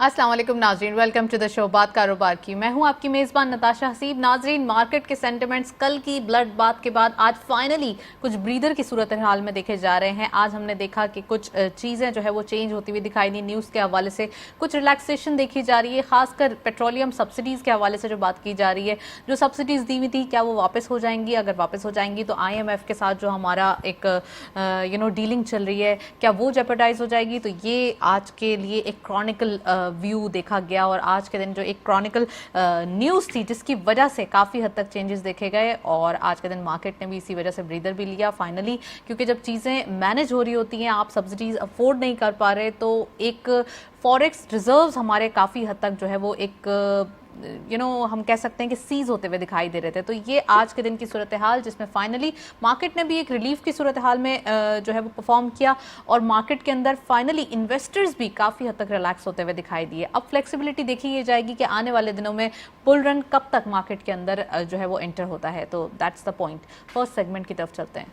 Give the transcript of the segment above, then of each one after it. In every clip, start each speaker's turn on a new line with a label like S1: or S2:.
S1: अस्सलाम वालेकुम नाजरीन, वेलकम टू द शो बात कारोबार की। मैं हूं आपकी मेज़बान नताशा हसीब। नाजरीन, मार्केट के सेंटिमेंट्स कल की ब्लड बात के बाद आज फाइनली कुछ ब्रीदर की सूरत हाल में देखे जा रहे हैं। आज हमने देखा कि कुछ चीज़ें जो है वो चेंज होती हुई दिखाई दी। न्यूज़ के हवाले से कुछ रिलैक्सेशन देखी जा रही है, खासकर पेट्रोलियम सब्सिडीज़ के हवाले से जो बात की जा रही है। जो सब्सिडीज़ दी हुई थी क्या वो वापस हो जाएंगी? अगर वापस हो जाएंगी तो IMF के साथ जो हमारा एक डीलिंग चल रही है क्या वो जेपरडाइज हो जाएगी? तो ये आज के लिए एक क्रॉनिकल व्यू देखा गया और आज के दिन जो एक क्रॉनिकल न्यूज़ थी जिसकी वजह से काफ़ी हद तक चेंजेस देखे गए और आज के दिन मार्केट ने भी इसी वजह से ब्रीदर भी लिया फाइनली, क्योंकि जब चीज़ें मैनेज हो रही होती हैं, आप सब्सिडीज अफोर्ड नहीं कर पा रहे, तो एक फॉरेक्स रिजर्व्स हमारे काफ़ी हद तक जो है वो एक हम कह सकते हैं कि सीज होते हुए दिखाई दे रहे थे। तो ये आज के दिन की सूरत हाल जिसमें फाइनली मार्केट ने भी एक रिलीफ की सूरत हाल में जो है वो परफॉर्म किया और मार्केट के अंदर फाइनली इन्वेस्टर्स भी काफ़ी हद तक रिलैक्स होते हुए दिखाई दिए। अब फ्लेक्सिबिलिटी देखी ये जाएगी कि आने वाले दिनों में बुल रन कब तक मार्केट के अंदर जो है वो एंटर होता है। तो that's the point. First segment की तरफ चलते हैं।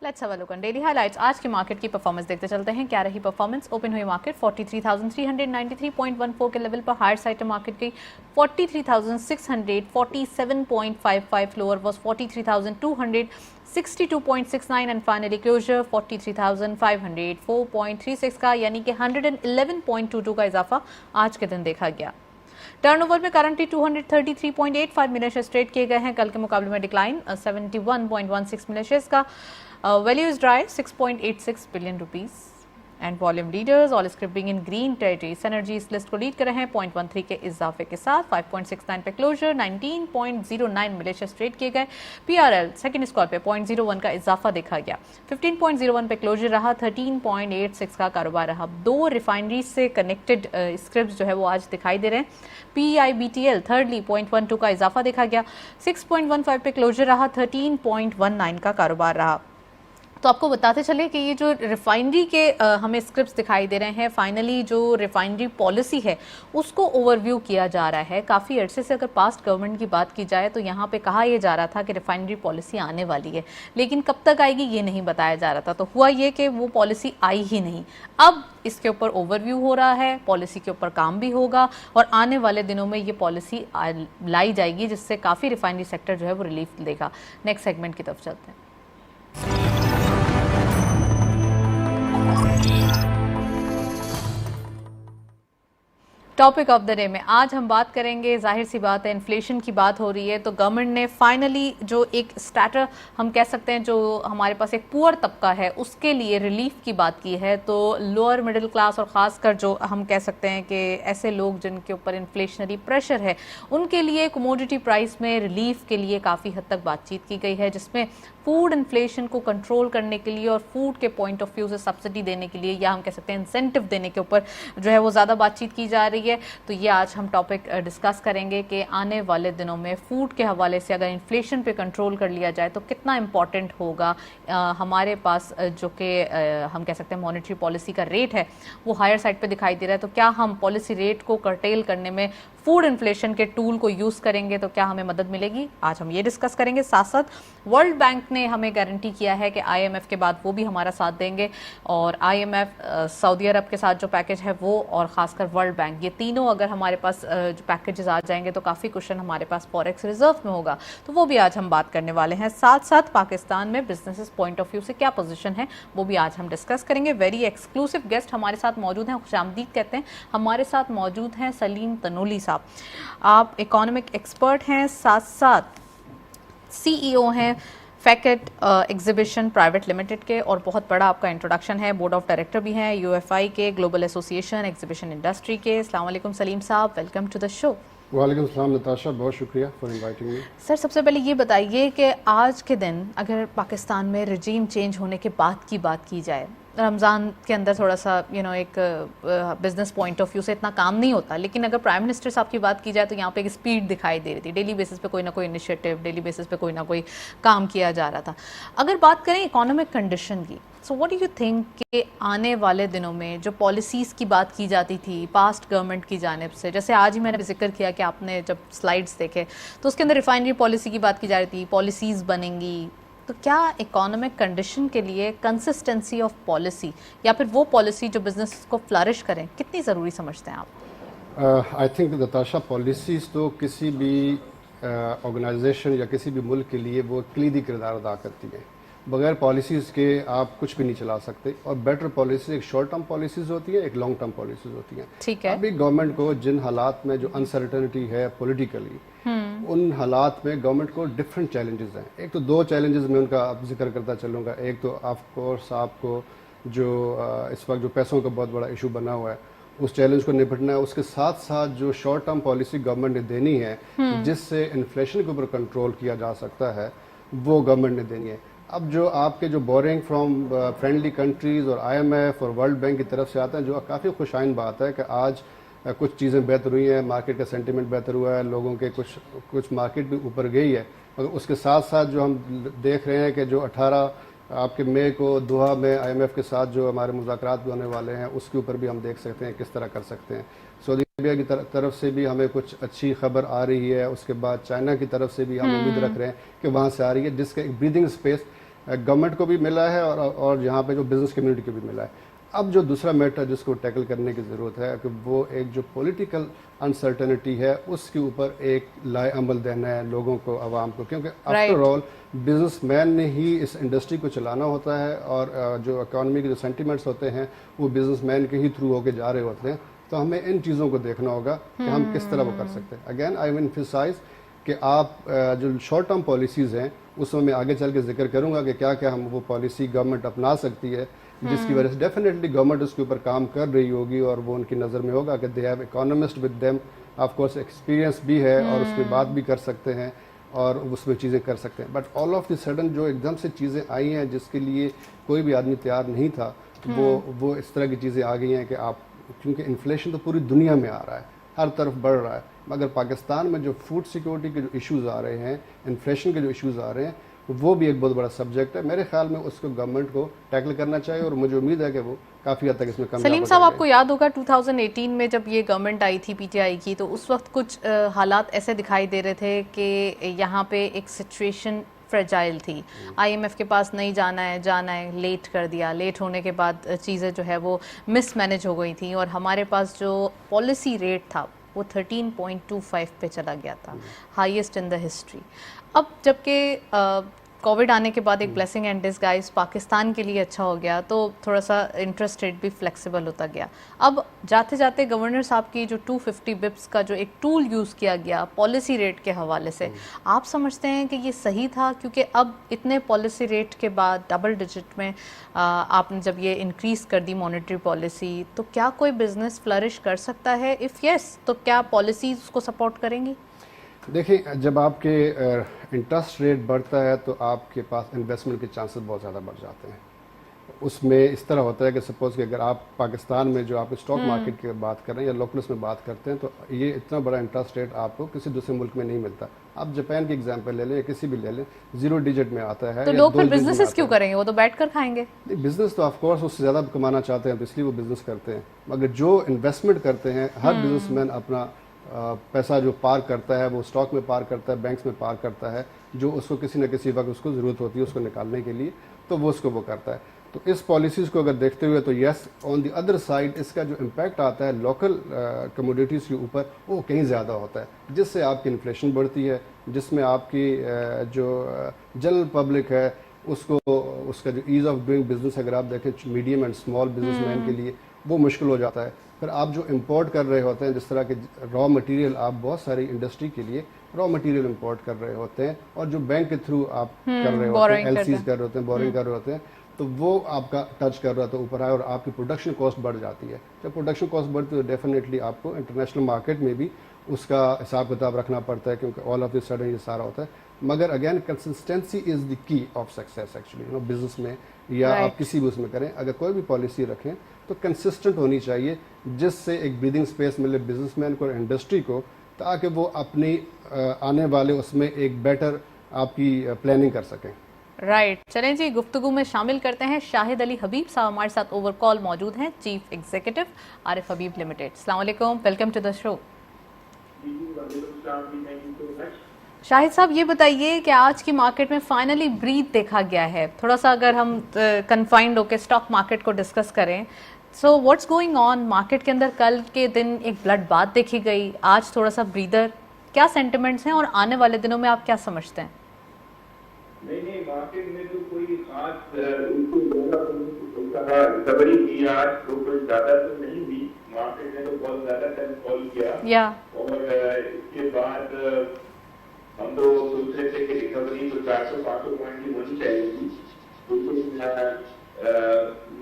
S1: Let's have a look on daily highlights. आज की मार्केट की परफॉर्मेंस देखते चलते हैं। क्या रही परफॉर्मेंस? ओपन हुई मार्केट 43,393.14 के लेवल पर हायर साइड मार्केट गई 43,647.55, lower was 43,262.69 and finally closure 43,504.36 का, यानी कि 111.22 का इजाफा आज के दिन देखा गया। टर्नओवर में करंटली 233.85 मिलियन शेयर्स ट्रेड किए गए हैं, कल के मुकाबले में डिक्लाइन 71.16 मिलियन शेयर्स का। Value is dry 6.86 billion rupees and volume leaders all script being in green territory. Synergy इस लिस्ट को लीड कर रहे हैं 0.13 के इजाफे के साथ। 5.69 पे क्लोजर, 19.09 मिलियन शेयर्स ट्रेड किए गए। PRL सेकंड स्कॉर पे 0.01 का इजाफा देखा गया। 15.01 पे क्लोजर रहा। 13.86 का कारोबार रहा। दो रिफाइनरीज से कनेक्टेड स्क्रिप्ट जो है वो आज दिखाई दे रहे हैं। PIBTL थर्डली 0.12 का इजाफा देखा गया। 6.15 पे क्लोजर रहा। 13.19 का कारोबार रहा। तो आपको बताते चले कि ये जो रिफाइनरी के हमें स्क्रिप्ट्स दिखाई दे रहे हैं, फाइनली जो रिफाइनरी पॉलिसी है उसको ओवरव्यू किया जा रहा है। काफ़ी अरसे से अगर पास्ट गवर्नमेंट की बात की जाए तो यहाँ पे कहा यह जा रहा था कि रिफाइनरी पॉलिसी आने वाली है, लेकिन कब तक आएगी ये नहीं बताया जा रहा था। तो हुआ ये कि वो पॉलिसी आई ही नहीं। अब इसके ऊपर ओवरव्यू हो रहा है, पॉलिसी के ऊपर काम भी होगा और आने वाले दिनों में ये पॉलिसी लाई जाएगी जिससे काफ़ी रिफाइनरी सेक्टर जो है वो रिलीफ देगा। नेक्स्ट सेगमेंट की तरफ चलते हैं। टॉपिक ऑफ द डे में आज हम बात करेंगे, जाहिर सी बात है इन्फ्लेशन की बात हो रही है तो गवर्नमेंट ने फाइनली जो एक स्टार्टर हम कह सकते हैं, जो हमारे पास एक पुअर तबका है उसके लिए रिलीफ की बात की है। तो लोअर मिडिल क्लास और ख़ासकर जो हम कह सकते हैं कि ऐसे लोग जिनके ऊपर इन्फ्लेशनरी प्रेशर है उनके लिए कमोडिटी प्राइस में रिलीफ के लिए काफ़ी हद तक बातचीत की गई है, जिसमें फूड इन्फ्लेशन को कंट्रोल करने के लिए और फूड के पॉइंट ऑफ व्यू से सब्सिडी देने के लिए या हम कह सकते हैं इंसेंटिव देने के ऊपर जो है वो ज़्यादा बातचीत की जा रही है। तो ये आज हम टॉपिक डिस्कस करेंगे कि आने वाले दिनों में फूड के हवाले से अगर इन्फ्लेशन पे कंट्रोल कर लिया जाए तो कितना इम्पॉर्टेंट होगा। हमारे पास जो कि हम कह सकते हैं मॉनेटरी पॉलिसी का रेट है वो हायर साइड पे दिखाई दे रहा है, तो क्या हम पॉलिसी रेट को कर्टेल करने में फूड इन्फ्लेशन के टूल को यूज़ करेंगे तो क्या हमें मदद मिलेगी? आज हम ये डिस्कस करेंगे। साथ साथ वर्ल्ड बैंक ने हमें गारंटी किया है कि IMF के बाद वो भी हमारा साथ देंगे और IMF, सऊदी अरब के साथ जो पैकेज है वो और ख़ासकर वर्ल्ड बैंक, ये तीनों अगर हमारे पास जो पैकेजेस आ जाएंगे तो काफ़ी क्वेश्चन हमारे पास फॉरेक्स रिजर्व में होगा, तो वो भी आज हम बात करने वाले हैं। साथ साथ पाकिस्तान में बिजनेसेस पॉइंट ऑफ व्यू से क्या पोजीशन है वो भी आज हम डिस्कस करेंगे। वेरी एक्सक्लूसिव गेस्ट हमारे साथ मौजूद हैं, खुशामदीद कहते हैं। हमारे साथ मौजूद हैं सलीम तनोली साहब। आप इकोनॉमिक एक्सपर्ट हैं, साथ साथ CEO हैं फैकेट एग्जीबिशन प्राइवेट लिमिटेड के और बहुत बड़ा आपका इंट्रोडक्शन है। बोर्ड ऑफ डायरेक्टर भी हैं UFI के, ग्लोबल एसोसिएशन एग्जीबिशन इंडस्ट्री के। अस्सलाम वालेकुम सलीम साहब, वेलकम टू द शो।
S2: वालेकुम सलाम नताशा, बहुत शुक्रिया फॉर इनवाइटिंग मी।
S1: सर, सबसे पहले ये बताइए कि आज के दिन अगर पाकिस्तान में रजीम चेंज होने के बाद की बात की जाए, रमज़ान के अंदर थोड़ा सा एक बिजनेस पॉइंट ऑफ व्यू से इतना काम नहीं होता, लेकिन अगर प्राइम मिनिस्टर साहब की बात की जाए तो यहाँ पे एक स्पीड दिखाई दे रही थी। डेली बेसिस पे कोई ना कोई इनिशिएटिव, डेली बेसिस पे कोई ना कोई काम किया जा रहा था। अगर बात करें इकोनॉमिक कंडीशन की, so what do you think कि आने वाले दिनों में जो पॉलिसीज़ की बात की जाती थी पास्ट गवर्नमेंट की जानिब से, जैसे आज ही मैंने जिक्र किया कि आपने जब स्लाइड्स देखे तो उसके अंदर रिफाइनरी पॉलिसी की बात की जा रही थी, पॉलिसीज़ बनेंगी, तो क्या इकोनॉमिक कंडीशन के लिए कंसिस्टेंसी ऑफ पॉलिसी या फिर वो पॉलिसी जो बिजनेस को फ्लरिश करें कितनी ज़रूरी समझते हैं आप?
S2: आई थिंक नताशा, पॉलिसीज़ तो किसी भी ऑर्गेनाइजेशन या किसी भी मुल्क के लिए वो कलीदी किरदार अदा करती हैं। बगैर पॉलिसीज़ के आप कुछ भी नहीं चला सकते। और बेटर पॉलिसी एक शॉर्ट टर्म पॉलिसीज़ होती है, एक लॉन्ग टर्म पॉलिसीज़ होती हैं।
S1: ठीक है।
S2: अभी गवर्नमेंट को जिन हालात में जो अनसर्टेनिटी है पॉलिटिकली, उन हालात में गवर्नमेंट को डिफरेंट चैलेंजेस हैं। एक तो दो चैलेंजेस में उनका अब जिक्र करता चलूँगा। एक तो ऑफ कोर्स आपको जो इस वक्त जो पैसों का बहुत बड़ा इशू बना हुआ है, उस चैलेंज को निपटना है। उसके साथ साथ जो शॉर्ट टर्म पॉलिसी गवर्नमेंट ने देनी है जिससे इन्फ्लेशन के ऊपर कंट्रोल किया जा सकता है, वो गवर्नमेंट ने देनी है। अब जो आपके जो बोरिंग फ्रॉम फ्रेंडली कंट्रीज़ और IMF और वर्ल्ड बैंक की तरफ से आते हैं, जो काफ़ी खुशाइन बात है कि आज कुछ चीज़ें बेहतर हुई हैं, मार्केट का सेंटिमेंट बेहतर हुआ है, लोगों के कुछ मार्केट भी ऊपर गई है। मगर उसके साथ साथ जो हम देख रहे हैं कि जो 18 आपके मई को दोहा में IMF के साथ जो हमारे मुज़ाकरात भी होने वाले हैं, उसके ऊपर भी हम देख सकते हैं किस तरह कर सकते हैं। सऊदी अरबिया की तरफ से भी हमें कुछ अच्छी खबर आ रही है। उसके बाद चाइना की तरफ से भी हम उम्मीद रख रहे हैं कि वहाँ से आ रही है, जिसका एक ब्रीदिंग स्पेस गवर्नमेंट को भी मिला है और यहाँ पे जो बिज़नेस कम्युनिटी को भी मिला है। अब जो दूसरा मैटर जिसको टैकल करने की ज़रूरत है कि वो एक जो पॉलिटिकल अनसर्टेनिटी है उसके ऊपर एक लाए अमल देना है लोगों को, आवाम को, क्योंकि आफ्टर ऑल बिजनेसमैन ने ही इस इंडस्ट्री को चलाना होता है और जो इकॉनमी के जो सेंटिमेंट्स होते हैं वो बिजनेसमैन के ही थ्रू होके जा रहे होते हैं। तो हमें इन चीज़ों को देखना होगा कि हम किस तरह वो कर सकते हैं। अगेन आई विल एम्फसाइज कि आप जो शॉर्ट टर्म पॉलिसीज़ हैं उसमें मैं आगे चल के जिक्र करूंगा कि क्या क्या हम वो पॉलिसी गवर्नमेंट अपना सकती है, जिसकी वजह से डेफिनेटली गवर्नमेंट उसके ऊपर काम कर रही होगी और वो उनकी नज़र में होगा कि they have economist with them, of course experience भी है और उस पर बात भी कर सकते हैं और उसमें चीज़ें कर सकते हैं। But all of the sudden जो एकदम से चीज़ें आई हैं जिसके लिए कोई भी आदमी तैयार नहीं था, वो इस तरह की चीज़ें आ गई हैं कि आप, क्योंकि इन्फ्लेशन तो पूरी दुनिया में आ रहा है, हर तरफ बढ़ रहा है, मगर पाकिस्तान में जो फूड सिक्योरिटी के जो इश्यूज़ आ रहे हैं, इन्फ्लेशन के जो इश्यूज़ आ रहे हैं, वो भी एक बहुत बड़ा सब्जेक्ट है। मेरे ख्याल में उसको गवर्नमेंट को टैकल करना चाहिए और मुझे उम्मीद है कि वो काफ़ी हद तक इसमें कम।
S1: सलीम साहब, आपको याद होगा 2018 में जब ये गवर्नमेंट आई थी PTI की, तो उस वक्त कुछ हालात ऐसे दिखाई दे रहे थे कि यहाँ पे एक सिचुएशन फ्रेजाइल थी। IMF के पास नहीं जाना है, लेट कर दिया। लेट होने के बाद चीज़ें जो है वो मिसमैनेज हो गई थी और हमारे पास जो पॉलिसी रेट था वो 13.25 पे चला गया था, हाईएस्ट इन द हिस्ट्री। अब जबकि कोविड आने के बाद एक ब्लेसिंग एंड डिसगाइज पाकिस्तान के लिए अच्छा हो गया, तो थोड़ा सा इंटरेस्ट रेट भी फ्लेक्सिबल होता गया। अब जाते जाते गवर्नर साहब की जो 250 बिप्स का जो एक टूल यूज़ किया गया पॉलिसी रेट के हवाले से, आप समझते हैं कि ये सही था? क्योंकि अब इतने पॉलिसी रेट के बाद डबल डिजिट में आपने जब ये इंक्रीज़ कर दी मॉनेटरी पॉलिसी, तो क्या कोई बिजनेस फ्लरिश कर सकता है? इफ़ यस, तो क्या पॉलिसीज़ उसको सपोर्ट करेंगी?
S2: देखिए, जब आपके इंटरेस्ट रेट बढ़ता है तो आपके पास इन्वेस्टमेंट के चांसेस बहुत ज़्यादा बढ़ जाते हैं। उसमें इस तरह होता है कि सपोज़ कि अगर आप पाकिस्तान में जो आप स्टॉक मार्केट की बात कर रहे हैं या लोकल्स में बात करते हैं, तो ये इतना बड़ा इंटरेस्ट रेट आपको किसी दूसरे मुल्क में नहीं मिलता। आप जापान की एग्जांपल ले लें या किसी भी ले लें, 0 डिजिट में आता है।
S1: तो लोग फिर बिजनेसेस क्यों करेंगे? वो तो बैठ कर खाएंगे।
S2: बिजनेस तो ऑफ कोर्स उससे ज़्यादा कमाना चाहते हैं तो इसलिए वो बिजनेस करते हैं, मगर जो इन्वेस्टमेंट करते हैं, हर बिजनेसमैन अपना पैसा जो पार करता है वो स्टॉक में पार करता है, बैंक्स में पार करता है, जो उसको किसी न किसी वक्त उसको ज़रूरत होती है उसको निकालने के लिए, तो वो उसको वो करता है। तो इस पॉलिसीज़ को अगर देखते हुए तो yes, on the other side इसका जो इम्पैक्ट आता है लोकल कमोडिटीज़ के ऊपर वो कहीं ज़्यादा होता है, जिससे आपकी इन्फ्लेशन बढ़ती है, जिसमें आपकी जो जनरल पब्लिक है उसको उसका जो ईज़ ऑफ डूइंग बिजनेस अगर आप देखें मीडियम एंड स्मॉल बिजनेसमैन के लिए वो मुश्किल हो जाता है। फिर आप जो इंपोर्ट कर रहे होते हैं, जिस तरह के रॉ मटेरियल, आप बहुत सारी इंडस्ट्री के लिए रॉ मटेरियल इंपोर्ट कर रहे होते हैं और जो बैंक के थ्रू आप कर रहे होते हैं, LCs कर रहे होते हैं, बोरिंग कर रहे होते हैं, तो वो आपका टच कर रहा था ऊपर आए और आपकी प्रोडक्शन कॉस्ट बढ़ जाती है। जब प्रोडक्शन कॉस्ट बढ़ती है तो डेफिनेटली आपको इंटरनेशनल मार्केट में भी उसका हिसाब किताब रखना पड़ता है, क्योंकि ऑल ऑफ दिस सडन ये सारा होता है। मगर again consistency is the key of success actually, business में या आप किसी भी उसमें करें, अगर कोई भी पॉलिसी रखें तो कंसिस्टेंट होनी चाहिए, जिससे एक ब्रीदिंग स्पेस मिले बिजनेसमैन को और इंडस्ट्री को, ताकि वो अपनी आने वाले उसमें एक बेटर आपकी प्लानिंग कर सकें।
S1: राइट। चलें जी, गुफ्तगू में शामिल करते हैं शाहिद अली हबीब साहब, हमारे साथ ओवर कॉल मौजूद हैं, chief executive Arif Habib limited. अस्सलाम वालेकुम, welcome to the show. Shahid साहब ये बताइए कि आज की मार्केट में फाइनली ब्रीथ देखा गया है। थोड़ा सा अगर हम कन्फाइंड होकर स्टॉक मार्केट को डिस्कस करें, so what's going on market के अंदर? कल के दिन एक ब्लड बाथ देखी गई, आज थोड़ा सा ब्रीदर, क्या सेंटिमेंट्स हैं और आने वाले दिनों में आप क्या समझते हैं?
S3: नहीं, मार्केट में तो कोई खास रिकवरी की आज तो कोई ज्यादा तो नहीं हुई। मार्केट ने तो बहुत ज्यादा टाइम फॉल किया और इसके बाद हम तो सोच रहे थे कि रिकवरी तो 400-500 पॉइंट की होनी चाहिए, लेकिन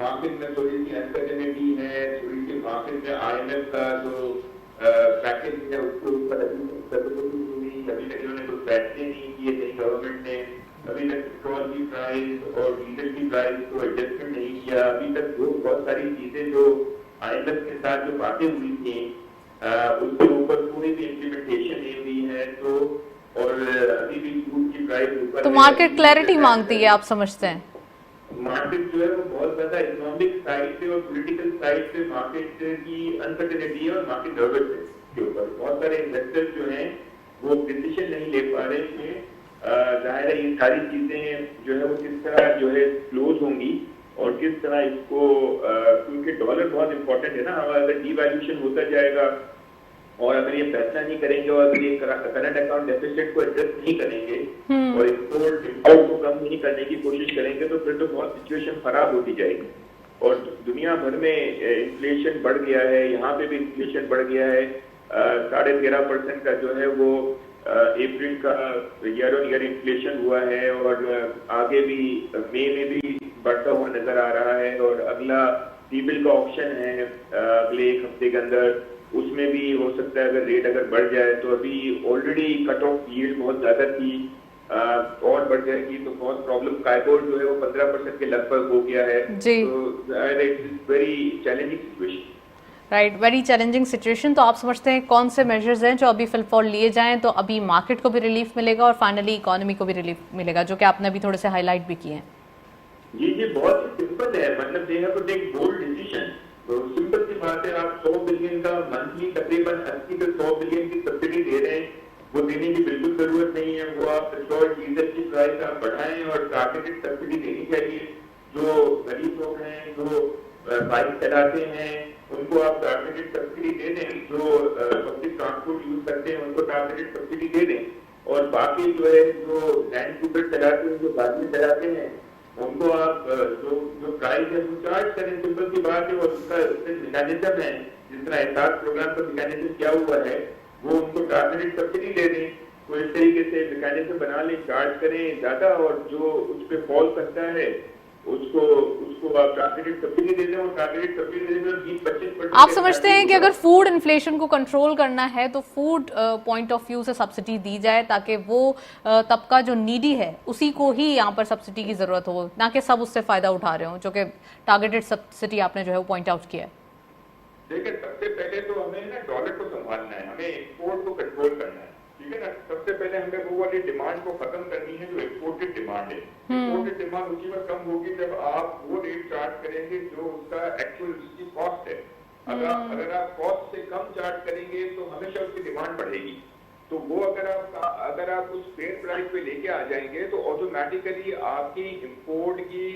S3: मार्केट में थोड़ी सी अनसर्टेनिटी है, थोड़ी सी मार्केट में IMF का जो पैकेज है उसके ऊपर अभी तक इन्होंने तो फैसले नहीं किए थे। गवर्नमेंट ने अभी तक पेट्रोल की प्राइस और डीजल की प्राइस को एडजस्टमेंट नहीं किया। अभी तक जो बहुत सारी चीजें जो IMF के साथ जो बातें हुई थी उसके ऊपर कोई भी इम्प्लीमेंटेशन नहीं हुई है। तो और अभी भी क्रूड की प्राइस ऊपर,
S1: तो मार्केट क्लैरिटी मांगती है, आप समझते हैं?
S3: मार्केट जो है वो बहुत ज्यादा इकोनॉमिक साइड से और पॉलिटिकल साइड से मार्केट की अनसर्टेनिटी और मार्केट नर्वसनेस के ऊपर बहुत सारे इन्वेस्टर्स जो हैं वो डिसीजन नहीं ले पा रहे हैं। जाहिर है ये सारी चीजें जो है वो किस तरह जो है क्लोज होंगी और किस तरह इसको, क्योंकि डॉलर बहुत इंपॉर्टेंट है ना। अगर डीवैल्यूएशन होता जाएगा और अगर ये फैसला नहीं करेंगे और अगर ये करंट अकाउंट डेफिसिट को एडजस्ट नहीं करेंगे और एक्सपोर्ट इंपोर्ट को कम नहीं करने की कोशिश करेंगे तो फिर तो बहुत सिचुएशन खराब होती जाएगी। और दुनिया भर में इन्फ्लेशन बढ़ गया है, यहाँ पे भी इन्फ्लेशन बढ़ गया है। 13.5% का जो है वो अप्रैल का ईयर ऑन ईयर इन्फ्लेशन हुआ है और आगे भी मई में भी बढ़ता हुआ नजर आ रहा है। और अगला टी-बिल का ऑप्शन है अगले एक हफ्ते के अंदर, उसमें भी हो सकता है अगर रेट अगर बढ़ जाए तो अभी ऑलरेडी कट ऑफ यील्ड बहुत ज्यादा थी और बढ़ जाएगी तो बहुत प्रॉब्लम। काइबोर जो है वो 15% के लगभग हो गया है।
S1: जी।
S3: तो it's very challenging situation.
S1: Right, very challenging situation. तो आप समझते हैं कौन से मेजर्स हैं जो अभी फिलहाल लिए जाएं तो अभी मार्केट को भी रिलीफ मिलेगा और फाइनली इकोनॉमी को भी रिलीफ मिलेगा, जो कि आपने अभी थोड़े से हाईलाइट भी किए हैं?
S3: जी, बहुत सिंपल है। मतलब they have to take bold decision. तो सिंपल सी बात है, आप 100 बिलियन का मंथली तकरीबन 80 से 100 बिलियन की सब्सिडी दे रहे हैं, वो देने की बिल्कुल जरूरत नहीं है। वो आप पेट्रोल डीजल की प्राइस आप बढ़ाएं और टारगेटेड सब्सिडी देनी चाहिए। जो गरीब लोग हैं, जो बाइक चलाते हैं, उनको आप टारगेटेड सब्सिडी दे दें। जो पब्लिक ट्रांसपोर्ट यूज करते हैं उनको टारगेटेड सब्सिडी दे दें। और बाकी जो है जो लैंड स्कूटर चलाते हैं, जो गाड़ी चलाते हैं, उनको आप जो प्राइस है वो चार्ज करें। सिंपल सी बात है। और उसका मैकेनिज्म है, जिस तरह एहसास प्रोग्राम का मैकेनिज्म क्या हुआ है वो उनको टारगेटेड सब्सिडी दे दें। तो इस तरीके से मैकेनिज्म बना लें, चार्ज करें ज्यादा और जो उस पर फॉल करता है उसको आप टारगेटेड सब्सिडी दे दें। और टारगेटेड सब्सिडी देने में 20-25%।
S1: आप समझते हैं कि अगर फूड इन्फ्लेशन को कंट्रोल करना है तो फूड पॉइंट ऑफ व्यू से सब्सिडी दी जाए ताकि वो तबका जो नीडी है उसी को ही यहाँ पर सब्सिडी की जरूरत हो, ना कि सब उससे फायदा उठा रहे हो, जो कि टारगेटेड सब्सिडी आपने जो है वो पॉइंट आउट किया है?
S3: देखिए, सबसे पहले तो हमें ना डॉलर को संभालना है, हमें एक्सपोर्ट को कंट्रोल करना है, ठीक है ना। सबसे पहले हमें वो वाली डिमांड को खत्म करनी है जो एक्सपोर्टेड डिमांड है। एक्सपोर्टेड डिमांड उसी वक्त कम होगी जब आप वो रेट चार्ज करेंगे जो उसका एक्चुअल उसकी कॉस्ट है। अगर आप कॉस्ट से कम चार्ज करेंगे तो हमेशा उसकी डिमांड बढ़ेगी। तो वो अगर आप उस फेयर प्राइस पे लेके आ जाएंगे तो ऑटोमेटिकली आपकी इंपोर्ट की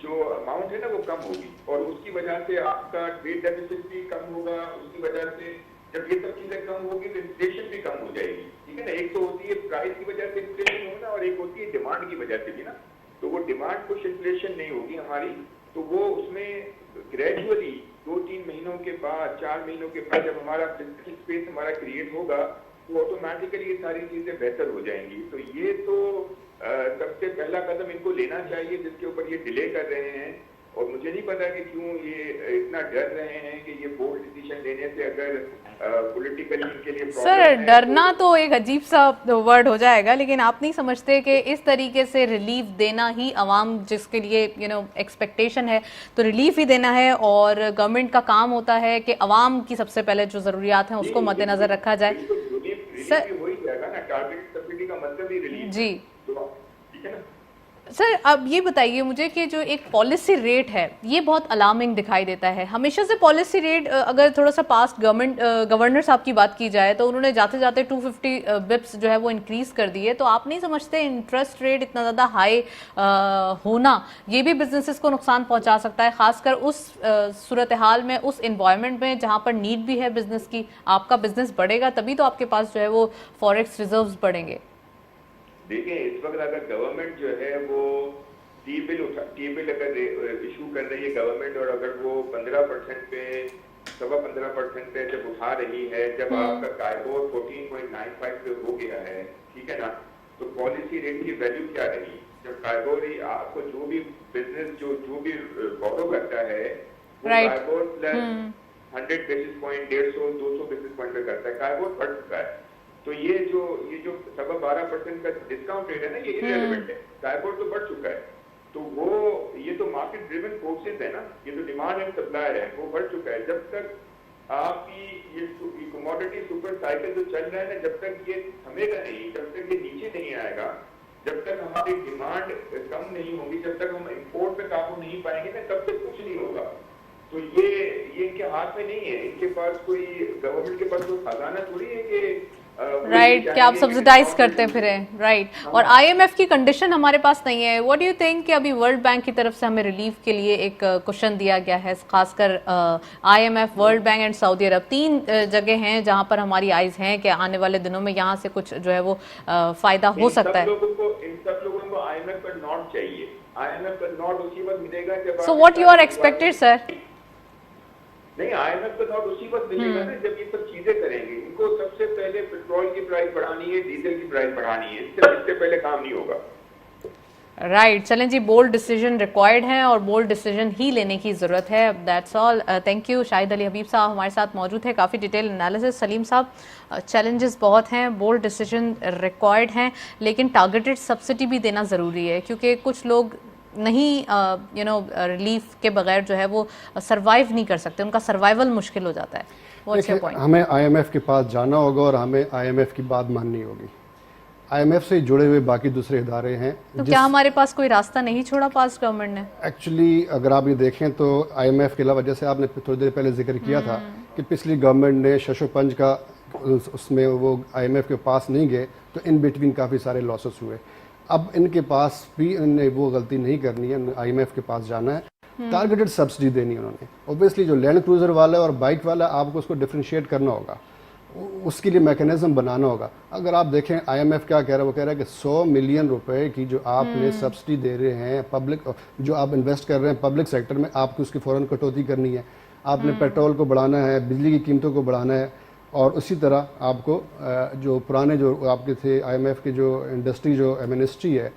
S3: जो अमाउंट है ना वो कम होगी और उसकी वजह से आपका ट्रेड डेफिसिट भी कम होगा। उसकी वजह से जब ये सब चीजें कम होगी तो इन्फ्लेशन भी कम हो जाएगी, ठीक है ना। एक तो होती है प्राइस की वजह से इन्फ्लेशन होना और एक होती है डिमांड की वजह से भी ना। तो वो डिमांड कुछ इन्फ्लेशन नहीं होगी हमारी, तो वो उसमें ग्रेजुअली 2-3 महीनों के बाद, 4 महीनों के बाद जब हमारा फिजिकल स्पेस हमारा क्रिएट होगा तो ऑटोमेटिकली ये सारी चीजें बेहतर हो जाएंगी। तो ये तो सबसे पहला कदम इनको लेना चाहिए जिसके ऊपर ये डिले कर रहे हैं। और मुझे नहीं पता कि क्यों ये इतना डर रहे हैं कि ये बोल्ड डिसीजन लेने से अगर पॉलिटिकली इनके लिए
S1: सर डरना तो एक अजीब सा वर्ड हो जाएगा, लेकिन आप नहीं समझते कि इस तरीके से रिलीफ देना ही अवाम जिसके लिए एक्सपेक्टेशन है तो रिलीफ ही देना है और गवर्नमेंट का काम होता है कि अवाम की सबसे पहले जो जरूरियात हैं उसको मद्देनजर रखा जाए।
S3: सर हो ही जाएगा ना, टारगेट सब्सिडी का मतलब ही रिलीफ।
S1: जी,
S3: ठीक है ना।
S1: सर अब ये बताइए मुझे कि जो एक पॉलिसी रेट है ये बहुत अलार्मिंग दिखाई देता है। हमेशा से पॉलिसी रेट, अगर थोड़ा सा पास्ट गवर्नर साहब की बात की जाए तो उन्होंने जाते जाते 250 बिप्स जो है वो इंक्रीज कर दिए। तो आप नहीं समझते इंटरेस्ट रेट इतना ज़्यादा हाई होना ये भी बिजनेसेस को नुकसान पहुंचा सकता है, खासकर उस सूरत हाल में, उस इन्वायरमेंट में जहाँ पर नीड भी है बिजनेस की। आपका बिजनेस बढ़ेगा तभी तो आपके पास जो है वो फॉरेक्स रिजर्व्स बढ़ेंगे।
S3: देखिए इस वक्त अगर गवर्नमेंट जो है वो टी बिल अगर इशू कर रही है गवर्नमेंट, और अगर वो 15% पे 15.25% पे जब उठा रही है, जब आपका कायबोर 14.95 पे हो गया है, ठीक है ना, तो पॉलिसी रेट की वैल्यू क्या रही? जब कायबोर आपको जो भी बिजनेस जो भी फॉलो करता है वो KIBOR plus 100 basis point 150 200 basis point पे करता है, कायबोर बढ़ चुका है। तो ये जो 12.25% का डिस्काउंट रेट है ना, ये इररिलेवेंट है, कायबोर तो बढ़ चुका है। तो वो ये तो मार्केट ड्रिवन फोर्सेस है ना, ये तो डिमांड एंड सप्लाई है, वो बढ़ चुका है। जब तक आपकी ये कमोडिटी सुपर साइकिल जो चल रहा है ना, जब तक ये थमेगा नहीं, जब तक ये नीचे नहीं आएगा, जब तक हमारी डिमांड कम नहीं होगी, जब तक हम इंपोर्ट पे काबू नहीं पाएंगे ना, तब तक कुछ नहीं होगा। तो ये इनके हाथ में नहीं है, इनके पास कोई गवर्नमेंट के पास कोई खजाना थोड़ी है कि
S1: राइट कि आप सब्सिडाइज करते फिरे। राइट और आईएमएफ की कंडीशन हमारे पास नहीं है। व्हाट डू यू थिंक कि अभी वर्ल्ड बैंक की तरफ से हमें रिलीफ के लिए एक क्वेश्चन दिया गया है, खासकर आईएमएफ, वर्ल्ड बैंक एंड सऊदी अरब, 3 जगह हैं जहां पर हमारी आइज हैं कि आने वाले दिनों में यहां से कुछ जो है वो फायदा हो सकता है।
S3: इन सब लोगों को आईएमएफ का नोट चाहिए। आईएमएफ का नोट उसी वक्त मिलेगा जब
S1: so what you are expected sir?
S3: नहीं, आईएमएफ का नोट उसी वक्त मिलेगा ना जब ये सब चीजें करेंगे। इनको सबसे पहले पेट्रोल की प्राइस बढ़ानी है, डीजल की प्राइस बढ़ानी है, इससे पहले काम नहीं होगा।
S1: राइट चलें जी, बोल्ड डिसीजन रिक्वायर्ड है और बोल्ड डिसीजन ही लेने की ज़रूरत है। That's all. Thank you. Shahid Ali Habib साहब हमारे साथ मौजूद है, काफ़ी डिटेल एनालिसिस। सलीम साहब, चैलेंजेस बहुत हैं, बोल्ड डिसीजन रिक्वायर्ड हैं, लेकिन टारगेटेड सब्सिडी भी देना ज़रूरी है क्योंकि कुछ लोग नहीं रिलीफ के बगैर जो है वो सरवाइव नहीं कर सकते, उनका सर्वाइवल मुश्किल हो जाता है। What's your point?
S2: हमें आईएमएफ के पास जाना होगा और हमें आईएमएफ की बात माननी होगी। आईएमएफ से जुड़े हुए बाकी दूसरे इदारे हैं।
S1: तो क्या हमारे पास कोई रास्ता नहीं छोड़ा पास्ट गवर्नमेंट ने?
S2: एक्चुअली अगर आप ये देखें तो आईएमएफ के अलावा, जैसे आपने थोड़ी देर पहले जिक्र किया था कि पिछली गवर्नमेंट ने शशोपंज का उसमें वो आईएमएफ के पास नहीं गए तो इन बिटवीन काफ़ी सारे लॉसेस हुए। अब इनके पास भी इन्हें वो गलती नहीं करनी है, आईएमएफ के पास जाना है, टारगेटेड सब्सिडी देनी है उन्होंने। ऑब्वियसली जो लैंड क्रूजर वाला है और बाइक वाला है, आपको उसको डिफ्रेंशिएट करना होगा, उसके लिए मैकेनिज्म बनाना होगा। अगर आप देखें आईएमएफ क्या कह रहा है, वो कह रहा है कि 100 मिलियन रुपए की जो आपने सब्सिडी दे रहे हैं पब्लिक, जो आप इन्वेस्ट कर रहे हैं पब्लिक सेक्टर में, आपकी उसकी फ़ौरन कटौती करनी है। आपने पेट्रोल को बढ़ाना है, बिजली की कीमतों को बढ़ाना है, और उसी तरह आपको जो पुराने जो आपके थे आईएमएफ के जो इंडस्ट्री जो एमनेस्टी है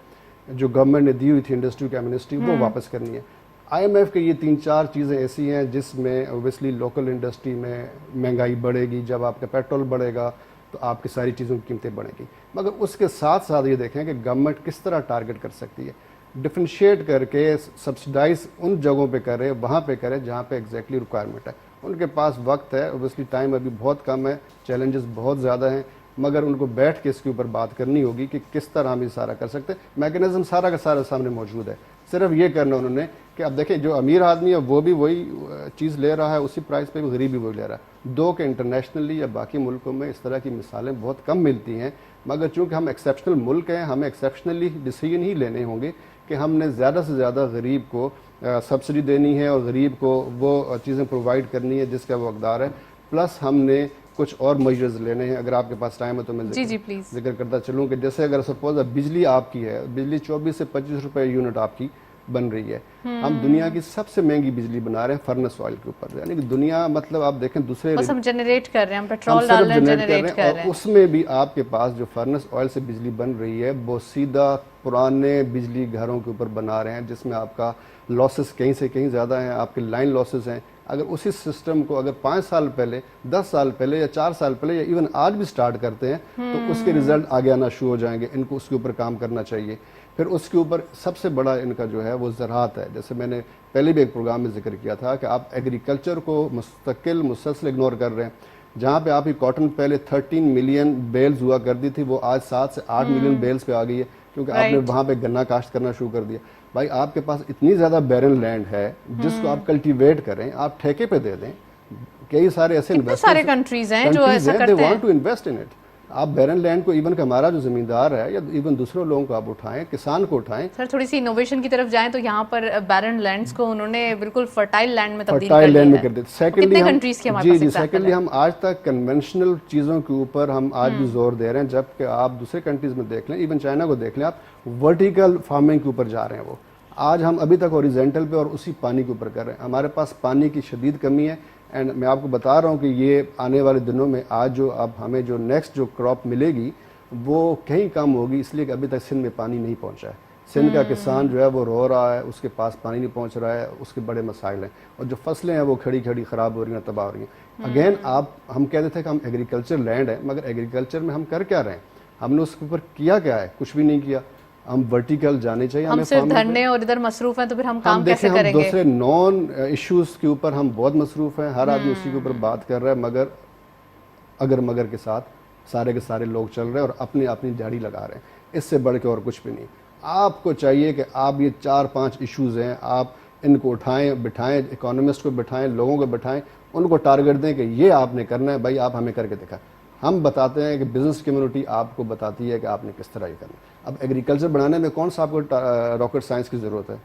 S2: जो गवर्नमेंट ने दी हुई थी इंडस्ट्री की एमनेस्टी, वो वापस करनी है। आईएमएफ के ये 3-4 चीज़ें ऐसी हैं जिसमें ओबियसली लोकल इंडस्ट्री में महंगाई बढ़ेगी। जब आपका पेट्रोल बढ़ेगा तो आपकी सारी चीज़ों की कीमतें बढ़ेंगी। मगर उसके साथ साथ ये देखें कि गवर्नमेंट किस तरह टारगेट कर सकती है, डिफ्रेंशिएट करके सब्सिडाइज उन जगहों पे करे, वहाँ पे करे जहाँ पे एग्जैक्टली रिक्वायरमेंट है। उनके पास वक्त है, ओबियसली टाइम अभी बहुत कम है, चैलेंजेस बहुत ज़्यादा हैं, मगर उनको बैठ के इसके ऊपर बात करनी होगी कि किस तरह हम ये सारा कर सकते हैं। मैकेनिज्म सारा का सारा सामने मौजूद है, सिर्फ ये करना उन्होंने कि अब देखें जो अमीर आदमी है वो भी वही चीज़ ले रहा है, उसी प्राइस पे भी गरीब भी वही ले रहा है। दो के इंटरनेशनली या बाकी मुल्कों में इस तरह की मिसालें बहुत कम मिलती हैं, मगर चूँकि हम एक्सेप्शनल मुल्क हैं, हमें एक्सेप्शनली डिसीजन ही लेने होंगे कि हमने ज़्यादा से ज़्यादा गरीब को सब्सिडी देनी है और गरीब को वो चीज़ें प्रोवाइड करनी है जिसका वो हकदार है। प्लस हमने कुछ और मेजर्स लेने हैं। अगर आपके पास टाइम है तो मैं जिक्र करता चलूँ कि जैसे अगर सपोज बिजली आपकी है, बिजली 24 से 25 रुपए यूनिट आपकी बन रही है। हम दुनिया की सबसे महंगी बिजली बना रहे हैं फर्नेस ऑयल के ऊपर, यानी कि दुनिया मतलब आप देखें दूसरे
S1: बस हम जनरेट कर रहे हैं, पेट्रोल डाल रहे हैं, जनरेट कर रहे हैं।
S2: उसमें भी आपके पास जो फर्नेस ऑयल से बिजली बन रही है वो सीधा पुराने बिजली घरों के ऊपर बना रहे हैं, जिसमें आपका लॉसेस कहीं से कहीं ज़्यादा हैं, आपके लाइन लॉसेस हैं। अगर उसी सिस्टम को अगर 5 साल पहले, 10 साल पहले या 4 साल पहले या इवन आज भी स्टार्ट करते हैं तो उसके रिजल्ट आगे आना शुरू हो जाएंगे। इनको उसके ऊपर काम करना चाहिए। फिर उसके ऊपर सबसे बड़ा इनका जो है वो ज़राअत है। जैसे मैंने पहले भी एक प्रोग्राम में जिक्र किया था कि आप एग्रीकल्चर को मुस्तकिल मुसलसल इग्नोर कर रहे हैं। जहाँ पे आप कॉटन पहले 13 मिलियन बेल्स हुआ करती थी, वो आज 7 से 8 मिलियन बेल्स पे आ गई है। क्योंकि आपने वहाँ पे गन्ना काश्त करना शुरू कर दिया। भाई आपके पास इतनी ज़्यादा बैरन लैंड है जिसको आप कल्टीवेट करें, आप ठेके पे दे दें। कई सारे ऐसे
S1: सारे कंट्रीज हैं जो ऐसा करते हैं,
S2: they want to invest in it. आप बैरन लैंड को इवन हमारा जो जमींदार है या इवन दूसरे लोगों को आप उठाएं, किसान को उठाएं।
S1: सर थोड़ी सी इनोवेशन की तरफ जाएं तो यहाँ पर बैरन लैंड्स को उन्होंने बिल्कुल फर्टाइल लैंड में तब्दील कर दिया है।
S2: सेकेंडली
S1: कंट्रीज के हमारे पास
S2: सेकेंडली हम आज तक कन्वेंशनल चीज़ों के ऊपर हम आज भी जोर दे रहे हैं, जबकि आप दूसरे कंट्रीज में देख लें, इवन चाइना को देख लें, आप वर्टिकल फार्मिंग के ऊपर जा रहे हैं। वो आज हम अभी तक हॉरिजॉन्टल पे और उसी पानी के ऊपर कर रहे हैं। हमारे पास पानी की शदीद कमी है एंड मैं आपको बता रहा हूँ कि ये आने वाले दिनों में आज जो अब हमें जो नेक्स्ट जो क्रॉप मिलेगी वो कहीं कम होगी, इसलिए कि अभी तक सिंध में पानी नहीं पहुँचा है। सिंध का किसान जो है वो रो रहा है, उसके पास पानी नहीं पहुँच रहा है, उसके बड़े मसाइल हैं और जो फसलें हैं वो खड़ी खड़ी ख़राब हो रही हैं, तबाह हो रही हैं। अगेन हम कहते थे कि हम एग्रीकल्चर लैंड है, मगर एग्रीकल्चर में हम कर क्या रहे हैं? हमने उसके ऊपर किया क्या है? कुछ भी नहीं किया। हम वर्टिकल जाने चाहिए,
S1: हम सिर्फ धरने और इधर मसरूफ हैं, तो फिर हम काम कैसे करेंगे?
S2: दूसरे नॉन इश्यूज के ऊपर हम बहुत मसरूफ हैं, हर आदमी उसी के ऊपर बात कर रहा है, मगर अगर मगर के साथ सारे के सारे लोग चल रहे हैं और अपनी अपनी दिहाड़ी लगा रहे हैं। इससे बढ़ के और कुछ भी नहीं। आपको चाहिए कि आप ये 4-5 इश्यूज हैं, आप इनको उठाएं, बिठाएं, इकोनॉमिस्ट को बिठाएं, लोगों को बिठाएं, उनको टारगेट दें कि ये आपने करना है। भाई आप हमें करके दिखाएं। हम बताते हैं कि बिजनेस कम्युनिटी आपको बताती है कि आपने किस तरह ये करना है। अब एग्रीकल्चर बनाने में कौन सा आपको रॉकेट साइंस की ज़रूरत है?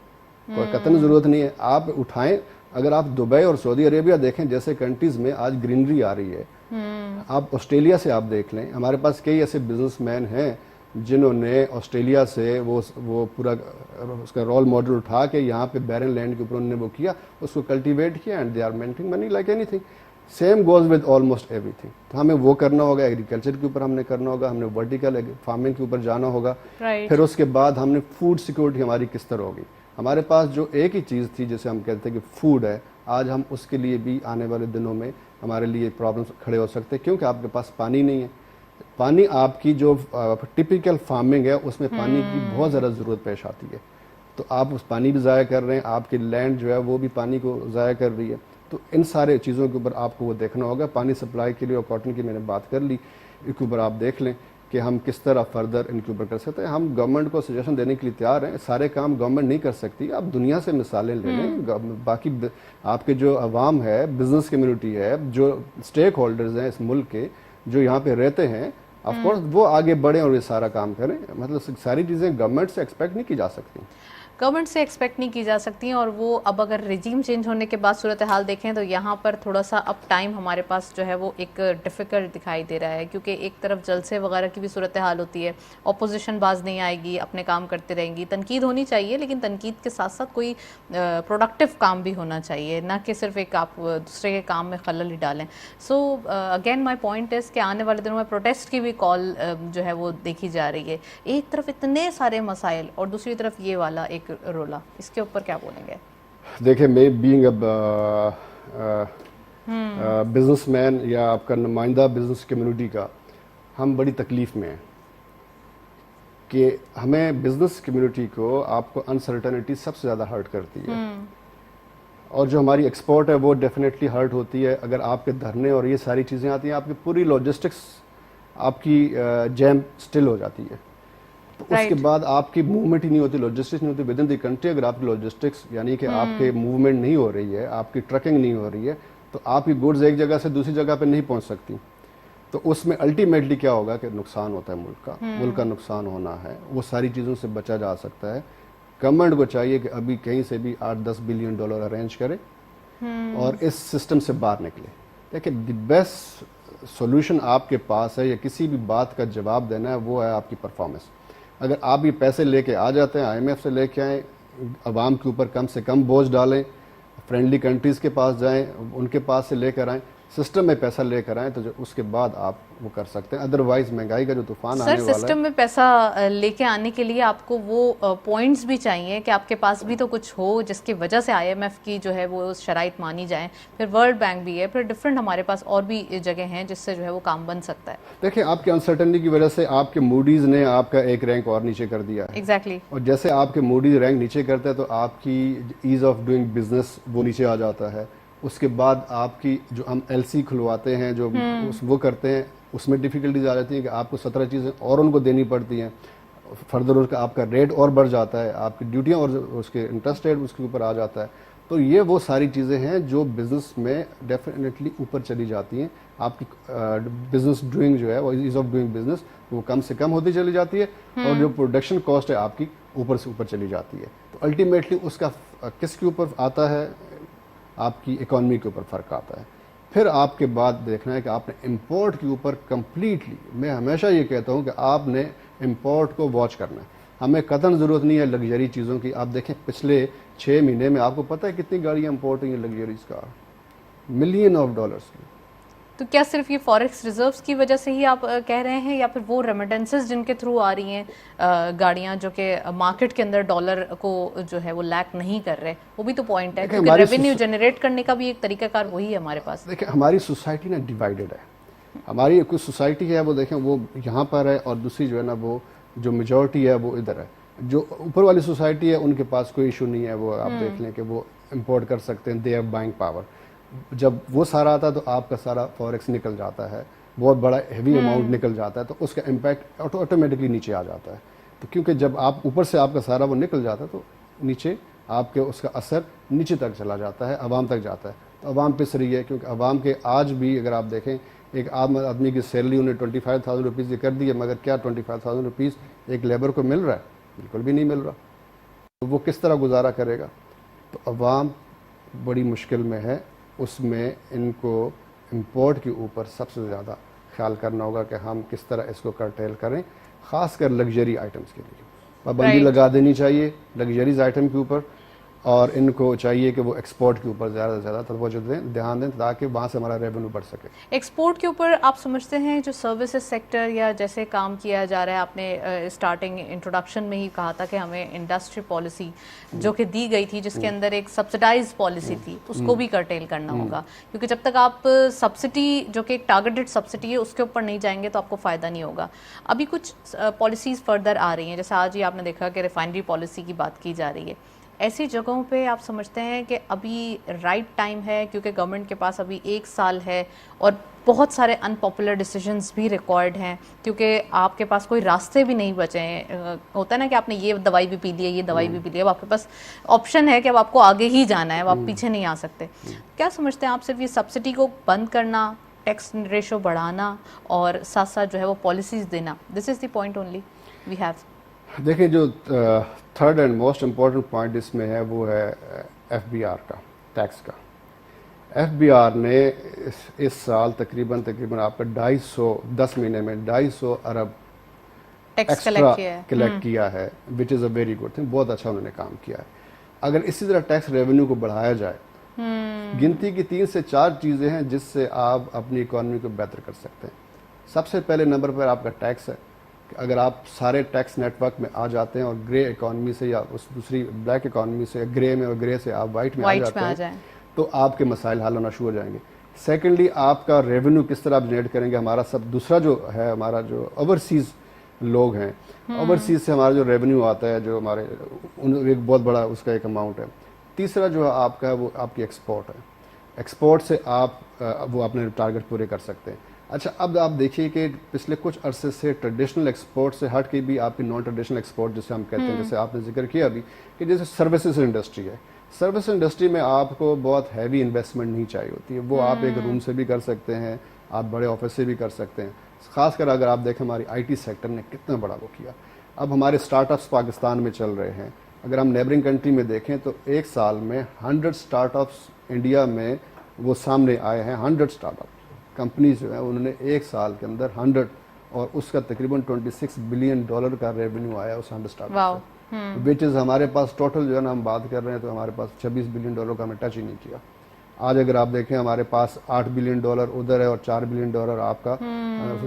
S2: कोई कतई ज़रूरत नहीं है। आप उठाएं। अगर आप दुबई और सऊदी अरेबिया देखें जैसे कंट्रीज़ में आज ग्रीनरी आ रही है, आप ऑस्ट्रेलिया से आप देख लें, हमारे पास कई ऐसे बिजनेसमैन हैं जिन्होंने ऑस्ट्रेलिया से वो पूरा उसका रोल मॉडल उठा के यहाँ पे बैरन लैंड के ऊपर उन्होंने वो किया, उसको कल्टीवेट किया and they are making money like anything. Same goes with almost everything. तो हमें वो करना होगा, एग्रीकल्चर के ऊपर हमने करना होगा, हमने वर्टिकल फार्मिंग के ऊपर जाना होगा। फिर उसके बाद हमने फूड सिक्योरिटी हमारी किस तरह होगी। हमारे पास जो एक ही चीज़ थी जिसे हम कहते हैं कि फूड है, आज हम उसके लिए भी आने वाले दिनों में हमारे लिए प्रॉब्लम्स खड़े हो सकते हैं, क्योंकि आपके पास पानी नहीं है। पानी आपकी जो टिपिकल फार्मिंग है उसमें पानी की बहुत ज़्यादा ज़रूरत पेश आती है, तो आप उस पानी भी ज़ाया कर रहे हैं, आपकी लैंड जो है वो भी पानी को ज़ाया कर रही है। तो इन सारे चीज़ों के ऊपर आपको वो देखना होगा। पानी सप्लाई के लिए और कॉटन की मैंने बात कर ली, इसके ऊपर आप देख लें कि हम किस तरह फर्दर इनके ऊपर कर सकते हैं। हम गवर्नमेंट को सजेशन देने के लिए तैयार हैं। सारे काम गवर्नमेंट नहीं कर सकती, आप दुनिया से मिसालें ले लें। बाकी आपके जो अवाम है, बिजनेस कम्युनिटी है, जो स्टेक होल्डर्स हैं इस मुल्क के, जो यहाँ पे रहते हैं, ऑफ कोर्स वो आगे बढ़ें और ये सारा काम करें। मतलब सारी चीज़ें गवर्नमेंट से एक्सपेक्ट नहीं की जा सकती।
S1: गवर्नमेंट से एक्सपेक्ट नहीं की जा सकती। और वो अब अगर रिजीम चेंज होने के बाद सूरत हाल देखें तो यहाँ पर थोड़ा सा अब टाइम हमारे पास जो है वो एक डिफ़िकल्ट दिखाई दे रहा है, क्योंकि एक तरफ जलसे वगैरह की भी सूरत हाल होती है, ऑपोजिशन बाज नहीं आएगी, अपने काम करते रहेंगी। तनकीद होनी चाहिए, लेकिन तनकीद के साथ साथ कोई प्रोडक्टिव काम भी होना चाहिए, ना कि सिर्फ एक आप दूसरे के काम में खलल ही डालें। So again my point is कि आने वाले दिनों में प्रोटेस्ट की भी कॉल जो है वो देखी जा रही है। एक तरफ इतने सारे मसाइल और दूसरी तरफ ये वाला एक रोला, इसके ऊपर क्या बोलेंगे?
S2: देखिए, मैं बीइंग बिजनेसमैन या आपका नुमाइंदा बिजनेस कम्युनिटी का, हम बड़ी तकलीफ में हैं कि हमें बिजनेस कम्युनिटी को आपको अनसर्टेनिटी सबसे ज़्यादा हर्ट करती है। और जो हमारी एक्सपोर्ट है वो डेफिनेटली हर्ट होती है। अगर आपके धरने और ये सारी चीज़ें आती हैं, आपकी पूरी लॉजिस्टिक्स आपकी जैम स्टिल हो जाती है। तो उसके बाद आपकी मूवमेंट ही नहीं होती, लॉजिस्टिक्स नहीं होती विद इन द कंट्री। अगर आपकी लॉजिस्टिक्स यानी कि आपके मूवमेंट नहीं हो रही है, आपकी ट्रकिंग नहीं हो रही है, तो आपकी गुड्स एक जगह से दूसरी जगह पे नहीं पहुंच सकती। तो उसमें अल्टीमेटली क्या होगा कि नुकसान होता है मुल्क का नुकसान होना है। वो सारी चीज़ों से बचा जा सकता है। गवर्नमेंट को चाहिए कि अभी कहीं से भी 8-10 बिलियन डॉलर अरेंज करे और इस सिस्टम से बाहर निकले। देखिए, द बेस्ट सोल्यूशन आपके पास है या किसी भी बात का जवाब देना है, वो है आपकी परफॉर्मेंस। अगर आप ये पैसे लेके आ जाते हैं, IMF से लेके आएँ, अवाम के ऊपर कम से कम बोझ डालें, फ्रेंडली कंट्रीज़ के पास जाएं, उनके पास से लेकर आएँ, सिस्टम में पैसा लेकर आएँ, तो जो उसके बाद आप वो कर सकते हैं। अदरवाइज महंगाई का जो तूफान आने वाला है।
S1: सिस्टम में पैसा लेके आने के लिए आपको वो पॉइंट्स भी चाहिए कि आपके पास भी तो कुछ हो जिसकी वजह से IMF की जो है वो शराइत मानी जाए। फिर वर्ल्ड बैंक भी है, फिर डिफरेंट हमारे पास और भी जगह हैं जिससे जो है वो काम बन सकता है।
S2: देखिए, आपके अनसर्टेनिटी की वजह से आपके मूडीज ने आपका एक रैंक और नीचे कर दिया है।
S1: एग्जैक्टली।
S2: और जैसे आपके मूडीज रैंक नीचे करते हैं तो आपकी ईज ऑफ डूइंग बिजनेस वो नीचे आ जाता है। उसके बाद आपकी जो हम LC खुलवाते हैं, जो वो करते हैं, उसमें डिफ़िकल्टीज आ जाती हैं कि आपको 17 चीज़ें और उनको देनी पड़ती हैं। फर्दर उसका आपका रेट और बढ़ जाता है, आपकी ड्यूटियाँ और उसके इंटरेस्ट रेट उसके ऊपर आ जाता है। तो ये वो सारी चीज़ें हैं जो बिज़नेस में डेफिनेटली ऊपर चली जाती हैं। आपकी बिज़नेस डूइंग जो है वो ईज ऑफ डूइंग बिज़नेस वो कम से कम होती चली जाती है और जो प्रोडक्शन कॉस्ट है आपकी ऊपर से ऊपर चली जाती है। तो अल्टीमेटली उसका किसके ऊपर आता है, आपकी इकॉनमी के ऊपर फ़र्क आता है। फिर आपके बाद देखना है कि आपने इंपोर्ट के ऊपर कम्प्लीटली, मैं हमेशा ये कहता हूँ कि आपने इंपोर्ट को वॉच करना है। हमें कतई ज़रूरत नहीं है लग्जरी चीज़ों की। आप देखें पिछले 6 महीने में आपको पता है कितनी गाड़ियाँ इंपोर्ट हुई हैं लग्जरीज का, $मिलियन की।
S1: तो क्या सिर्फ ये फॉरेक्स रिजर्व्स की वजह से ही आप कह रहे हैं, या फिर वो रेमिटेंसेस जिनके थ्रू आ रही हैं गाड़ियां जो कि मार्केट के अंदर डॉलर को जो है वो लैक नहीं कर रहे, वो भी तो पॉइंट है, क्योंकि रेवेन्यू जनरेट करने का भी एक तरीकाकार वही है हमारे पास।
S2: देखिए हमारी सोसाइटी ना डिवाइडेड है। हमारी कुछ सोसाइटी है वो देखें वो यहाँ पर है और दूसरी जो है ना वो जो मेजॉरिटी है वो इधर है। जो ऊपर वाली सोसाइटी है उनके पास कोई इशू नहीं है, वो आप देख लें कि वो इंपोर्ट कर सकते हैं, दे हैव बाइंग पावर। जब वो सारा आता है तो आपका सारा फॉरेक्स निकल जाता है, बहुत बड़ा हेवी अमाउंट निकल जाता है, तो उसका इम्पैक्ट ऑटोमेटिकली नीचे आ जाता है। तो क्योंकि जब आप ऊपर से आपका सारा वो निकल जाता है तो नीचे आपके उसका असर नीचे तक चला जाता है, आवाम तक जाता है। तो आवाम पे सही है, क्योंकि आवाम के आज भी अगर आप देखें एक आम आदमी की सैलरी उन्हें 25,000 रुपीज़ कर दी है, मगर क्या 25,000 रुपीज़ एक लेबर को मिल रहा है? बिल्कुल भी नहीं मिल रहा। तो वो किस तरह गुजारा करेगा? तो आवाम बड़ी मुश्किल में है। उसमें इनको इंपोर्ट के ऊपर सबसे ज़्यादा ख्याल करना होगा कि हम किस तरह इसको कर्टेल करें, ख़ासकर लग्जरी आइटम्स के लिए पाबंदी लगा देनी चाहिए लग्जरीज आइटम के ऊपर, और इनको चाहिए कि वो एक्सपोर्ट के ऊपर ज़्यादा से ज़्यादा तवज्जो दें, ध्यान दें, ताकि वहाँ से हमारा रेवेन्यू बढ़ सके।
S1: एक्सपोर्ट के ऊपर आप समझते हैं जो सर्विसेज सेक्टर या जैसे काम किया जा रहा है, आपने स्टार्टिंग इंट्रोडक्शन में ही कहा था कि हमें इंडस्ट्री पॉलिसी जो कि दी गई थी जिसके अंदर एक सब्सिडाइज पॉलिसी थी उसको भी कर्टेल करना होगा, क्योंकि जब तक आप सब्सिडी जो कि टारगेटेड सब्सिडी है उसके ऊपर नहीं जाएंगे तो आपको फ़ायदा नहीं होगा। अभी कुछ पॉलिसीज़ फर्दर आ रही हैं, जैसे आज ही आपने देखा कि रिफाइनरी पॉलिसी की बात की जा रही है। ऐसी जगहों पे आप समझते हैं कि अभी राइट टाइम है, क्योंकि गवर्नमेंट के पास अभी 1 साल है और बहुत सारे अनपॉपुलर डिसीजंस भी रिकॉर्ड हैं, क्योंकि आपके पास कोई रास्ते भी नहीं बचे हैं। होता है ना कि आपने ये दवाई भी पी ली है, ये दवाई भी पी ली है, अब आपके पास ऑप्शन है कि अब आपको आगे ही जाना है, अब आप पीछे नहीं आ सकते। क्या समझते हैं आप, सिर्फ ये सब्सिडी को बंद करना, टैक्स रेशो बढ़ाना और साथ साथ जो है वो पॉलिसीज़ देना, this is the point only we have?
S2: देखिए जो third and most important point इसमें है वो है FBR का, टैक्स का। FBR ने इस साल तकरीबन आपका 10 महीने में 250 अरब
S1: टैक्स
S2: कलेक्ट किया है, which is a very good thing. बहुत अच्छा उन्होंने काम किया है। अगर इसी तरह टैक्स रेवेन्यू को बढ़ाया जाए, गिनती की 3 से 4 चीज़ें हैं जिससे आप अपनी इकॉनमी को बेहतर कर सकते हैं। सबसे पहले नंबर पर आपका टैक्स है। अगर आप सारे टैक्स नेटवर्क में आ जाते हैं और ग्रे इकॉनमी से या उस दूसरी ब्लैक इकॉनमी से ग्रे में और ग्रे से आप वाइट में आ जाते हैं तो आपके मसाइल हल होना शुरू हो जाएंगे। सेकेंडली आपका रेवेन्यू किस तरह आप जनरेट करेंगे। हमारा सब दूसरा जो है, हमारा जो ओवरसीज़ लोग हैं, ओवरसीज़ से हमारा जो रेवेन्यू आता है, जो हमारे एक बहुत बड़ा उसका एक अमाउंट है। तीसरा जो है आपका वो आपकी एक्सपोर्ट है। एक्सपोर्ट से आप वो अपने टारगेट पूरे कर सकते हैं। अच्छा, अब आप देखिए कि पिछले कुछ अरसे से ट्रेडिशनल एक्सपोर्ट से हट के भी आपकी नॉन ट्रेडिशनल एक्सपोर्ट जिसे हम कहते हैं, जैसे आपने जिक्र किया अभी कि जैसे सर्विसेज इंडस्ट्री है। सर्विस इंडस्ट्री में आपको बहुत हैवी इन्वेस्टमेंट नहीं चाहिए होती है, वो आप एक रूम से भी कर सकते हैं, आप बड़े ऑफिस से भी कर सकते हैं। खासकर अगर आप देखें हमारी IT सेक्टर ने कितना बड़ा वो किया। अब हमारे स्टार्टअप्स पाकिस्तान में चल रहे हैं। अगर हम नेबरिंग कंट्री में देखें तो एक साल में 100 स्टार्टअप्स इंडिया में वो सामने आए हैं। 100 स्टार्टअप कंपनीज जो है उन्होंने एक साल के अंदर 100, और उसका तकरीबन $26 बिलियन का रेवेन्यू आया उस 100 स्टार्टअप से, विच इज़ हमारे पास टोटल जो है ना हम बात कर रहे हैं तो हमारे पास $26 बिलियन का हमने टच ही नहीं किया। आज अगर आप देखें हमारे पास $8 बिलियन उधर है और $4 बिलियन आपका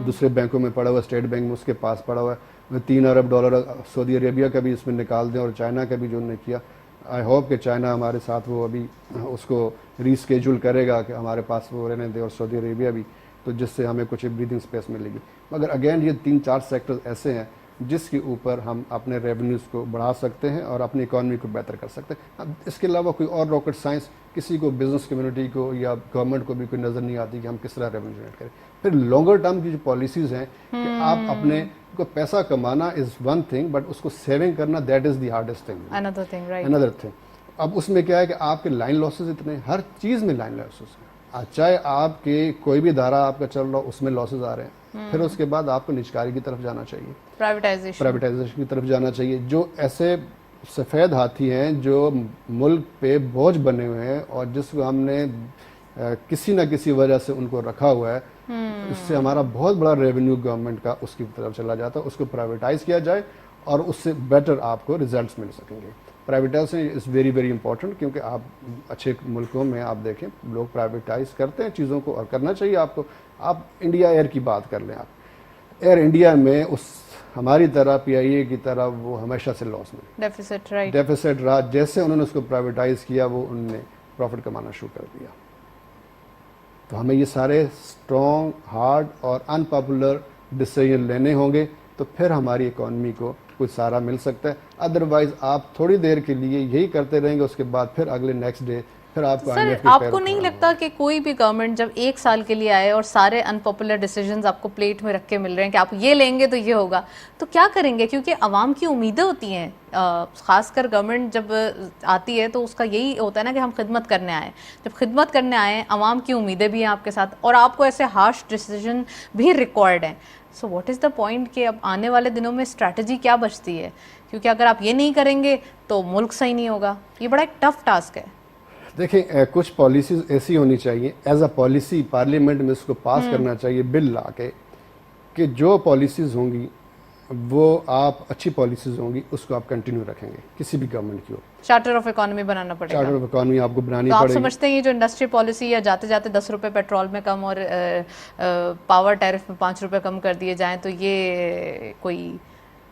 S2: दूसरे बैंकों में पड़ा हुआ, स्टेट बैंक में उसके पास पड़ा हुआ है। $3 अरब सऊदी अरेबिया का भी इसमें निकाल दें और चाइना का भी जो उन्होंने किया। आई होप कि चाइना हमारे साथ वो अभी उसको रीस्केड्यूल करेगा कि हमारे पास वो रहने दे, और सऊदी अरेबिया भी, तो जिससे हमें कुछ ब्रीदिंग स्पेस मिलेगी। मगर अगेन ये 3-4 सेक्टर्स ऐसे हैं जिसके ऊपर हम अपने रेवेन्यूज़ को बढ़ा सकते हैं और अपनी इकॉनमी को बेहतर कर सकते हैं। अब इसके अलावा कोई और रॉकेट साइंस किसी को, बिजनेस कम्युनिटी को या गवर्नमेंट को भी कोई नज़र नहीं आती कि हम किस तरह रेवेन्यू जनरेट करें। फिर लॉन्गर टर्म की जो पॉलिसीज़ हैं कि आप अपने को पैसा कमाना इज़ वन थिंग, बट उसको सेविंग करना that is the hardest thing.
S1: Another thing, right.
S2: Another thing, अब उसमें क्या है कि आपके लाइन लॉसेस इतने, हर चीज़ में लाइन लॉसेस हैं। चाहे आपके कोई भी धारा आपका चल रहा हो उसमें लॉसेस आ रहे हैं, फिर उसके बाद आपको निजकारी की तरफ जाना चाहिए, प्राइवेटाइजेशन की तरफ जाना चाहिए। जो ऐसे सफ़ेद हाथी हैं जो मुल्क पे बोझ बने हुए हैं और जिसको हमने किसी ना किसी वजह से उनको रखा हुआ है, इससे हमारा बहुत बड़ा रेवेन्यू गवर्नमेंट का उसकी तरफ चला जाता है। उसको प्राइवेटाइज किया जाए और उससे बेटर आपको रिजल्ट्स मिल सकेंगे। Privatisation is very very important, क्योंकि आप अच्छे मुल्कों में आप देखें लोग प्राइवेटाइज करते हैं चीज़ों को, और करना चाहिए आपको। आप इंडिया एयर की बात कर लें, आप एयर इंडिया में उस हमारी तरह PIA की तरह वो हमेशा से लॉस में, डेफिसिट रहा। जैसे उन्होंने उसको प्राइवेटाइज किया वो उन्होंने प्रॉफिट कमाना शुरू कर दिया। तो हमें ये सारे स्ट्रॉन्ग, हार्ड और अनपॉपुलर डिसीजन लेने होंगे, तो फिर हमारी इकॉनमी को कुछ सहारा मिल सकता है। अदरवाइज आप थोड़ी देर के लिए यही करते रहेंगे, उसके बाद फिर अगले नेक्स्ट डे फिर आपको
S1: सर, आपको नहीं लगता कि कोई भी गवर्नमेंट जब एक साल के लिए आए और सारे अनपॉपुलर डिसीजंस आपको प्लेट में रख के मिल रहे हैं कि आप ये लेंगे तो ये होगा, तो क्या करेंगे? क्योंकि आवाम की उम्मीदें होती हैं, खासकर गवर्नमेंट जब आती है तो उसका यही होता है ना कि हम खिदमत करने आए। जब खिदमत करने आए, आवाम की उम्मीदें भी हैं आपके साथ, और आपको ऐसे हार्श डिसीजन भी रिकॉर्ड हैं। So what is the point कि अब आने वाले दिनों में स्ट्रैटेजी क्या बचती है? क्योंकि अगर आप ये नहीं करेंगे तो मुल्क सही नहीं होगा। ये बड़ा एक टफ टास्क है।
S2: देखिए, कुछ पॉलिसीज ऐसी होनी चाहिए, एज अ पॉलिसी पार्लियामेंट में इसको पास करना चाहिए बिल ला के, कि जो पॉलिसीज होंगी वो आप अच्छी पॉलिसीज होंगी उसको आप कंटिन्यू रखेंगे, किसी भी गवर्नमेंट की हो।
S1: चार्टर ऑफ इकोनॉमी बनाना पड़ेगा।
S2: चार्टर ऑफ इकोनॉमी आपको बनानी
S1: तो
S2: पड़ेगी।
S1: आप समझते हैं ये जो इंडस्ट्री पॉलिसी या जाते जाते 10 रुपए पेट्रोल में कम और पावर टैरिफ में 5 रुपए कम कर दिए जाएं, तो ये कोई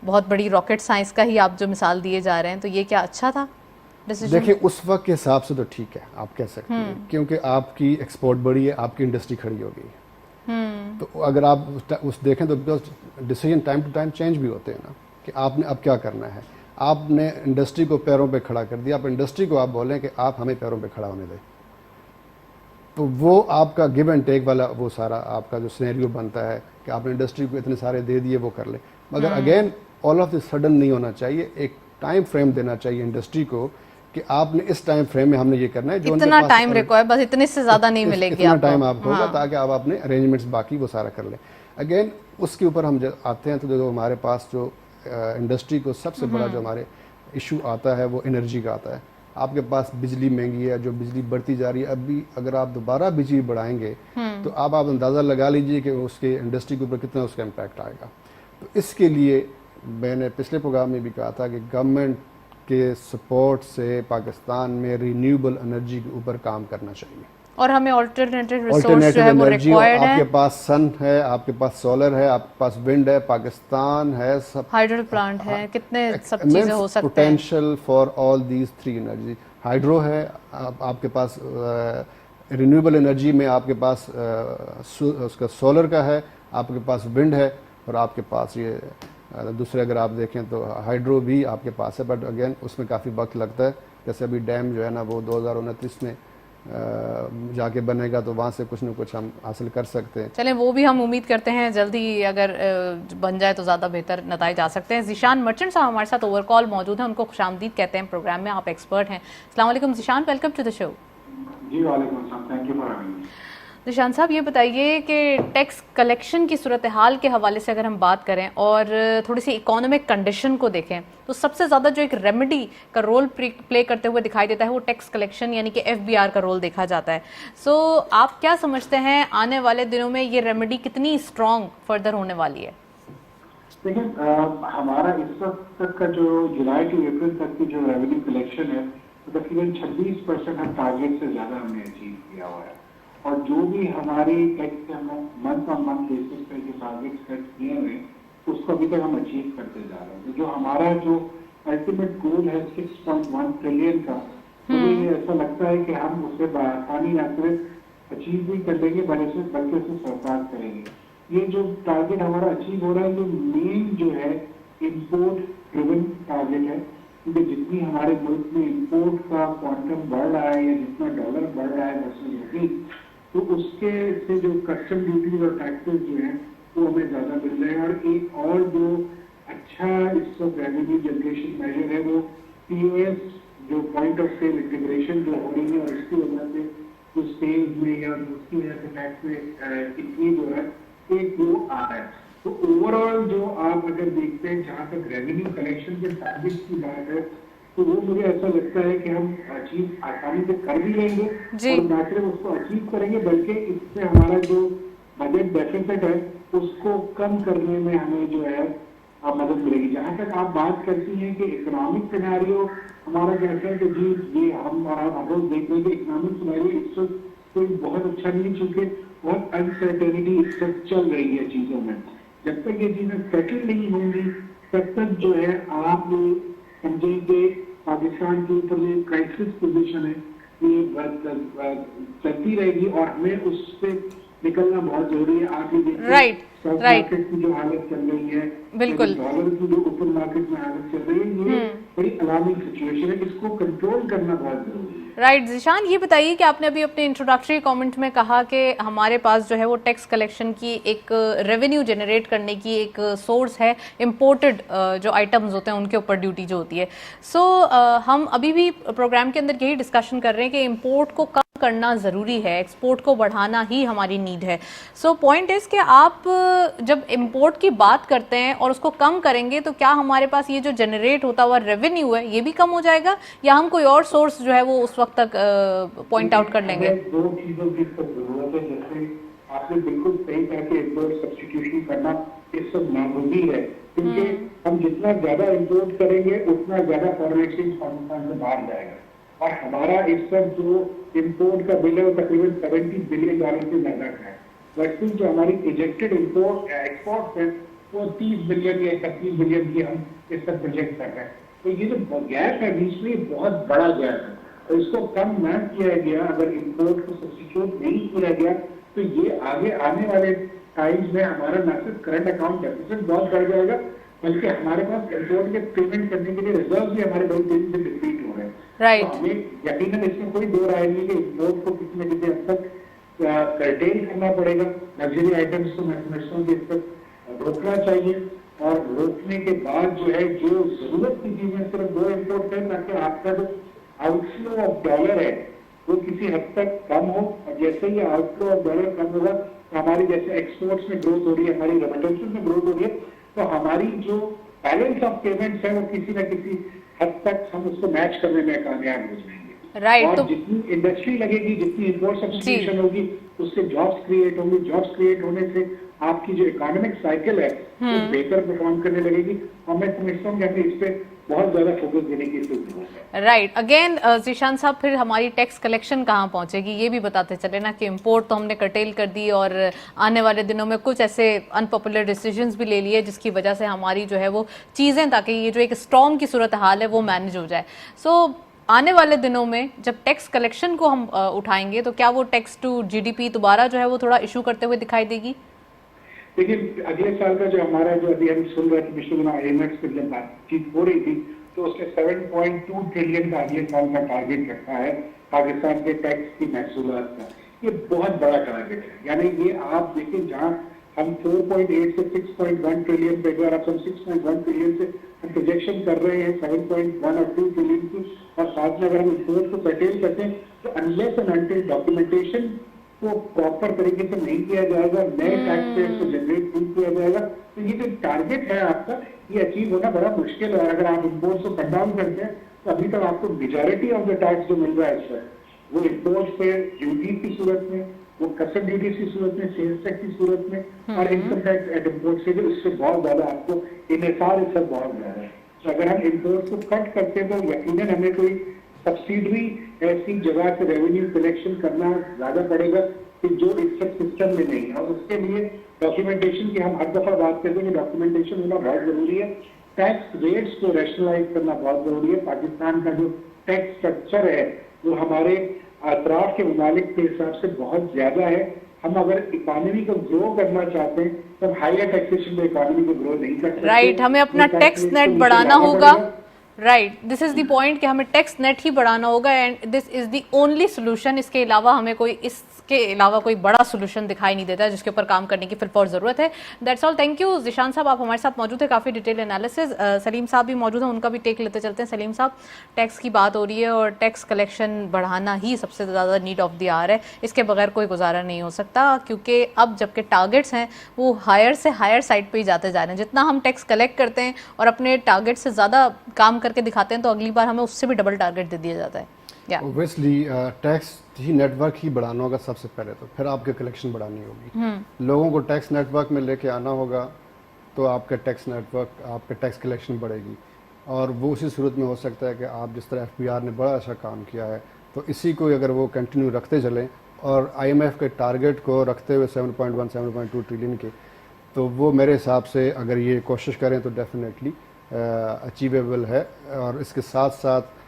S1: बहुत बड़ी रॉकेट साइंस का ही आप जो मिसाल दिए जा रहे हैं, तो ये क्या अच्छा था डिसीजन?
S2: देखिए, उस वक्त के हिसाब से तो ठीक है, आप कह सकते हैं, क्योंकि आपकी एक्सपोर्ट बढ़ी है, आपकी इंडस्ट्री खड़ी हो गई है। तो अगर आप उस देखें तो because decision time to time change भी होते हैं ना, कि आपने अब क्या करना है। आपने इंडस्ट्री को पैरों पे खड़ा कर दिया, आप इंडस्ट्री को आप बोलें कि आप हमें पैरों पे खड़ा होने दें, तो वो आपका गिव एंड टेक वाला वो सारा आपका जो सिनेरियो बनता है कि आपने इंडस्ट्री को इतने सारे दे दिए, वो कर ले। मगर again all of the sudden नहीं होना चाहिए, एक टाइम फ्रेम देना चाहिए इंडस्ट्री को कि आपने इस टाइम फ्रेम में हमने ये करना है। जो
S1: इतना टाइम रिक्वायर, बस इतने से ज्यादा नहीं मिलेगी
S2: इतना टाइम आप होगा, ताकि आप अपने अरेंजमेंट्स बाकी वो सारा कर लें। अगेन उसके ऊपर हम जब आते हैं तो जो हमारे पास जो इंडस्ट्री को सबसे बड़ा जो हमारे इशू आता है वो एनर्जी का आता है। आपके पास बिजली महंगी है, जो बिजली बढ़ती जा रही है। अभी अगर आप दोबारा बिजली बढ़ाएंगे तो आप अंदाज़ा लगा लीजिए कि उसके इंडस्ट्री के ऊपर कितना उसका इम्पैक्ट आएगा। तो इसके लिए मैंने पिछले प्रोग्राम में भी कहा था कि गवर्नमेंट के सपोर्ट से पाकिस्तान में रिन्यूएबल एनर्जी के ऊपर काम करना चाहिए,
S1: और हमें ऑल्टरनेटिव रिसोर्स जो है वो रिक्वायर्ड है।
S2: आपके पास सन है, आपके पास सोलर है, आपके पास विंड है, पाकिस्तान है, सब
S1: हाइड्रो प्लांट है, कितने सब चीजें हो सकते हैं।
S2: Potential for all these three energy. Hydro है, आपके पास रिन्यूएबल एनर्जी में आपके पास उसका सोलर का है, आपके पास विंड है, और आपके पास ये दूसरे अगर आप देखें तो हाइड्रो भी आपके पास है। बट अगेन उसमें काफ़ी वक्त लगता है। जैसे अभी डैम जो है ना वो 2029 में जाके बनेगा, तो वहाँ से कुछ न कुछ हम हासिल कर सकते हैं।
S1: चलें, वो भी हम उम्मीद करते हैं जल्दी अगर बन जाए तो ज़्यादा बेहतर नताइज आ सकते हैं। ज़ीशान मर्चेंट साहब हमारे साथ ओवर कॉल मौजूद हैं, उनको खुशामदीद कहते हैं प्रोग्राम में। आप एक्सपर्ट हैं। अस्सलाम वालेकुम Zeeshan, welcome to the show.
S4: जी वालेकुम अस्सलाम, thank you for having me.
S1: Nishan साहब, ये बताइए कि टैक्स कलेक्शन की सूरत हाल के हवाले से अगर हम बात करें और थोड़ी सी इकोनॉमिक कंडीशन को देखें, तो सबसे ज़्यादा जो एक रेमेडी का रोल प्ले करते हुए दिखाई देता है वो टैक्स कलेक्शन यानी कि FBR का रोल देखा जाता है। सो आप क्या समझते हैं आने वाले दिनों में ये रेमेडी कितनी स्ट्रॉन्ग फर्दर होने वाली है?
S4: देखिए, हमारा इस वक्त तक का जो जुलाई टू अप्रैल तक की जो रेवेन्यू कलेक्शन है, तो तकरीबन 26% हम टारगेट से ज़्यादा हमने अचीव किया हुआ है। और जो भी हमारी टैक्स के हमने मंथ ऑन मंथ बेसिस पे जो टारगेट सेट किए हुए उसको अभी तक हम अचीव करते जा रहे हैं। तो जो हमारा जो अल्टीमेट गोल है 6.1 ट्रिलियन का, मुझे ऐसा लगता है कि हम उसे आसानी ना सिर्फ अचीव भी कर लेंगे बल्कि उसे सरपास करेंगे। ये जो टारगेट हमारा अचीव हो रहा है, जो मेन जो है इंपोर्ट ड्रिवन टारगेट है, क्योंकि जितनी हमारे मुल्क में इंपोर्ट का क्वांटम बढ़ रहा है या जितना डॉलर बढ़ रहा है वर्सेस रुपीज, तो उसके से जो कस्टम ड्यूटीज और टैक्सेस जो हैं वो हमें ज्यादा मिल रहे हैं। और एक और जो अच्छा इस वक्त रेवेन्यू जनरेशन मेजर है वो POS जो पॉइंट ऑफ सेल इंटीग्रेशन जो हो रही है, और इसकी वजह से जो सेल्स में या उसकी वजह से टैक्स में इंक्रीज हो रहा है, एक वो आ रहा है। तो ओवरऑल जो आप अगर देखते हैं जहाँ तक रेवेन्यू कलेक्शन के टारगेट की बात है, तो वो मुझे ऐसा लगता है कि हम अचीव आसानी से कर भी लेंगे, और ना सिर्फ उसको अचीव करेंगे बल्कि इससे हमारा जो बजट डेफिसिट है उसको कम करने में हमें जो है मदद मिलेगी। जहाँ तक आप बात करती हैं कि इकोनॉमिक सिनेरियो हमारा कैसा है, तो जी ये हम और आप रोज देख रहे हैं कि इकोनॉमिक सिनेरियो इस वक्त कोई बहुत अच्छा नहीं, चूंकि बहुत अनसर्टेनिटी इस वक्त चल रही है चीजों में। जब तक ये चीजें सेटल नहीं होंगी तब तक जो है आप समझेंगे पाकिस्तान के ऊपर जो क्राइसिस पोजीशन है ये चलती रहेगी, और हमें उससे निकलना बहुत जरूरी है। आप ये देखिए स्टॉक मार्केट की जो हालत चल रही है,
S1: बिल्कुल
S4: डॉलर की जो ओपन मार्केट में हालत चल रही है, ये बड़ी अलार्मिंग सिचुएशन है, इसको कंट्रोल करना बहुत जरूरी है।
S1: राइट ज़ीशान, ये बताइए कि आपने अभी अपने इंट्रोडक्टरी कमेंट में कहा कि हमारे पास जो है वो टैक्स कलेक्शन की एक रेवेन्यू जनरेट करने की एक सोर्स है, इंपोर्टेड जो आइटम्स होते हैं उनके ऊपर ड्यूटी जो होती है। सो हम अभी भी प्रोग्राम के अंदर यही डिस्कशन कर रहे हैं कि इंपोर्ट को कम करना ज़रूरी है, एक्सपोर्ट को बढ़ाना ही हमारी नीड है। सो पॉइंट इज़ कि आप जब इंपोर्ट की बात करते हैं और उसको कम करेंगे तो क्या हमारे पास ये जो जनरेट होता हुआ रेवेन्यू है ये भी कम हो जाएगा, या हम कोई और सोर्स जो है वो उस वक्त तक पॉइंट आउट कर लेंगे?
S4: दो चीजों की जरूरत है। जैसे आपने बिल्कुल सही कहा कि इंपोर्ट सब्स्टिट्यूशन करना इस वक्त नामुमकिन है, क्योंकि हम जितना ज्यादा इंपोर्ट करेंगे उतना ज्यादा फॉरेन एक्सचेंज पाकिस्तान से बाहर जाएगा, और हमारा इस वक्त जो इंपोर्ट का बिल है वो तकरीबन $70 बिलियन से ज्यादा का है, वर्सेस जो हमारी इजेक्टेड इंपोर्ट एक्सपोर्ट है वो 30 बिलियन या 31 बिलियन की हम इस वक्त प्रोजेक्ट कर रहे हैं। तो ये जो गैप है बीच में बहुत बड़ा गैप है, और इसको कम न किया गया, अगर इंपोर्ट को सब्स्टिट्यूट नहीं किया गया, तो ये आगे आने वाले टाइम्स में हमारा न सिर्फ करंट अकाउंट डेफिसिट बहुत बढ़ जाएगा, बल्कि हमारे पास इंपोर्ट के पेमेंट करने के लिए रिजर्व भी हमारे बहुत तेजी से डिप्लीट हो रहे हैं।
S1: राइट।
S4: तो हमें यकीनन इसमें कोई दो राय नहीं कि इंपोर्ट को किसी न किसी हद तक कर्टेल करना पड़ेगा। लग्जरी आइटम्स को मैं समझता हूँ कि इस पर रोकना चाहिए, और रोकने के बाद जो है जो जरूरत की चीजें सिर्फ दो इंपोर्ट करें, ताकि आपका जो आउटफ्लो ऑफ डॉलर है वो किसी हद तक कम हो, और जैसे ही आउटफ्लो ऑफ डॉलर कम होगा तो हमारी जैसे एक्सपोर्ट्स में ग्रोथ हो रही है, हमारी रेमिटेंसेस में ग्रोथ हो रही है, तो हमारी जो बैलेंस ऑफ पेमेंट्स है वो किसी न किसी हद तक हम उसको मैच करने में कामयाब हो जाएंगे।
S1: राइट।
S4: और
S1: तो
S4: जितनी इंडस्ट्री लगेगी, जितनी इंपोर्ट सब्स्टिट्यूशन होगी, उससे जॉब्स क्रिएट होंगे, जॉब्स क्रिएट होने से आपकी जो इकोनॉमिक साइकिल है वो बेहतर परफॉर्म करने लगेगी, और मैं समझता हूँ कि हमें इस पे बहुत ज्यादा फोकस देने की जरूरत है।
S1: राइट। अगेन ज़ीशान साहब, फिर हमारी टैक्स कलेक्शन कहाँ पहुंचेगी ये भी बताते चले ना, कि इंपोर्ट तो हमने कर्टेल कर दी और आने वाले दिनों में कुछ ऐसे अनपॉपुलर डिसीजंस भी ले लिए जिसकी वजह से हमारी जो है वो चीज़ें, ताकि ये जो एक स्टॉर्म की सूरत हाल है वो मैनेज हो जाए। सो आने वाले दिनों में जब टैक्स कलेक्शन को हम उठाएंगे तो क्या वो टैक्स टू GDP दोबारा जो है वो थोड़ा इशू करते हुए दिखाई देगी?
S4: देखिए, अगले साल का जो हमारा जो अभी हम सुन रहे थे पिछले दिनों IMF से जब बातचीत हो रही थी, तो उसने 7.2 ट्रिलियन का अगले साल का टारगेट रखा है पाकिस्तान के टैक्स की महसूलात का। ये बहुत बड़ा टारगेट है, यानी ये आप देखिए जहाँ हम 4.8 से 6.1 ट्रिलियन पे, अगर आप 6.1 ट्रिलियन से हम प्रोजेक्शन कर रहे हैं 7.1 और 2 ट्रिलियन की, और साथ में अगर हम इंपोर्ट को कर्टेल करते हैं, तो अनलेस एंड अनटिल डॉक्यूमेंटेशन को प्रॉपर तरीके से नहीं किया जाएगा, नए टैक्स पेयर्स को जनरेट नहीं किया जाएगा, तो ये जो टारगेट है आपका ये अचीव होना बड़ा मुश्किल है। अगर आप इंपोर्ट को कट डाउन करते हैं तो अभी तक आपको मेजॉरिटी ऑफ द टैक्स जो मिल रहा है इसमें वो इंपोर्ट पे ड्यूटी की सूरत में, वो कस्टम ड्यूटी की सूरत में, सेल्स टैक्स की सूरत में, और इनकम टैक्स एट इंपोर्ट से जो इससे बहुत ज्यादा आपको इन्हिसार इससे बहुत ज्यादा है। तो अगर हम इंपोर्ट को कट करते हैं तो यकीनन हमें कोई सब्सिडरी ऐसी जगह से रेवेन्यू कलेक्शन करना ज्यादा पड़ेगा कि जो इस सिस्टम में नहीं है, और उसके लिए डॉक्यूमेंटेशन की हम हर दफा बात करते हैं कि डॉक्यूमेंटेशन होना बहुत जरूरी है। टैक्स रेट्स को रैशनलाइज करना बहुत जरूरी है। पाकिस्तान का जो टैक्स स्ट्रक्चर है वो हमारे अतराफ के ममालिक के हिसाब से बहुत ज्यादा है। हम अगर इकोनॉमी को ग्रो करना चाहते हैं तो हम हायर टैक्सेशन में इकोनॉमी को ग्रो नहीं कर सकते।
S1: राइट, हमें अपना
S4: वो
S1: टैक्स
S4: tax
S1: नेट
S4: rate को
S1: बढ़ाना
S4: नीचे
S1: होगा।
S4: लाना पड़ेगा।
S1: Right, this is the point कि हमें टैक्स नेट ही बढ़ाना होगा and this is the only solution. इसके अलावा हमें कोई इसके अलावा कोई बड़ा सोल्यूशन दिखाई नहीं देता जिसके ऊपर काम करने की फिलफौर जरूरत है। That's all, thank you Zeeshan साहब, आप हमारे साथ मौजूद है, काफी डिटेल एनालिसिस। सलीम साहब भी मौजूद हैं, उनका भी टेक लेते चलते हैं। सलीम साहब, टैक्स की बात हो रही है और टैक्स कलेक्शन बढ़ाना ही सबसे ज़्यादा नीड ऑफ द आवर है, इसके बगैर कोई गुजारा नहीं हो सकता, क्योंकि अब जबकि टारगेट्स हैं वो हायर से हायर साइड पे ही जाते जा रहे हैं। जितना हम टैक्स कलेक्ट करते हैं और अपने टारगेट से ज़्यादा काम करके दिखाते हैं तो अगली बार हमें उससे भी डबल टारगेट दे दिया जाता है।
S2: ओब्वियसली टैक्स ही नेटवर्क ही बढ़ाना होगा सबसे पहले, तो फिर आपके कलेक्शन बढ़ानी होगी। लोगों को टैक्स नेटवर्क में लेके आना होगा तो आपका टैक्स नेटवर्क, आपका टैक्स कलेक्शन बढ़ेगी। और वो उसी सूरत में हो सकता है कि आप जिस तरह FBR ने बड़ा अच्छा काम किया है तो इसी को अगर वो कंटिन्यू रखते चलें और IMF के टारगेट को रखते हुए 7.1 7.2 ट्रिलियन के, तो वो मेरे हिसाब से अगर ये कोशिश करें तो डेफिनेटली अचीवेबल है। और इसके साथ साथ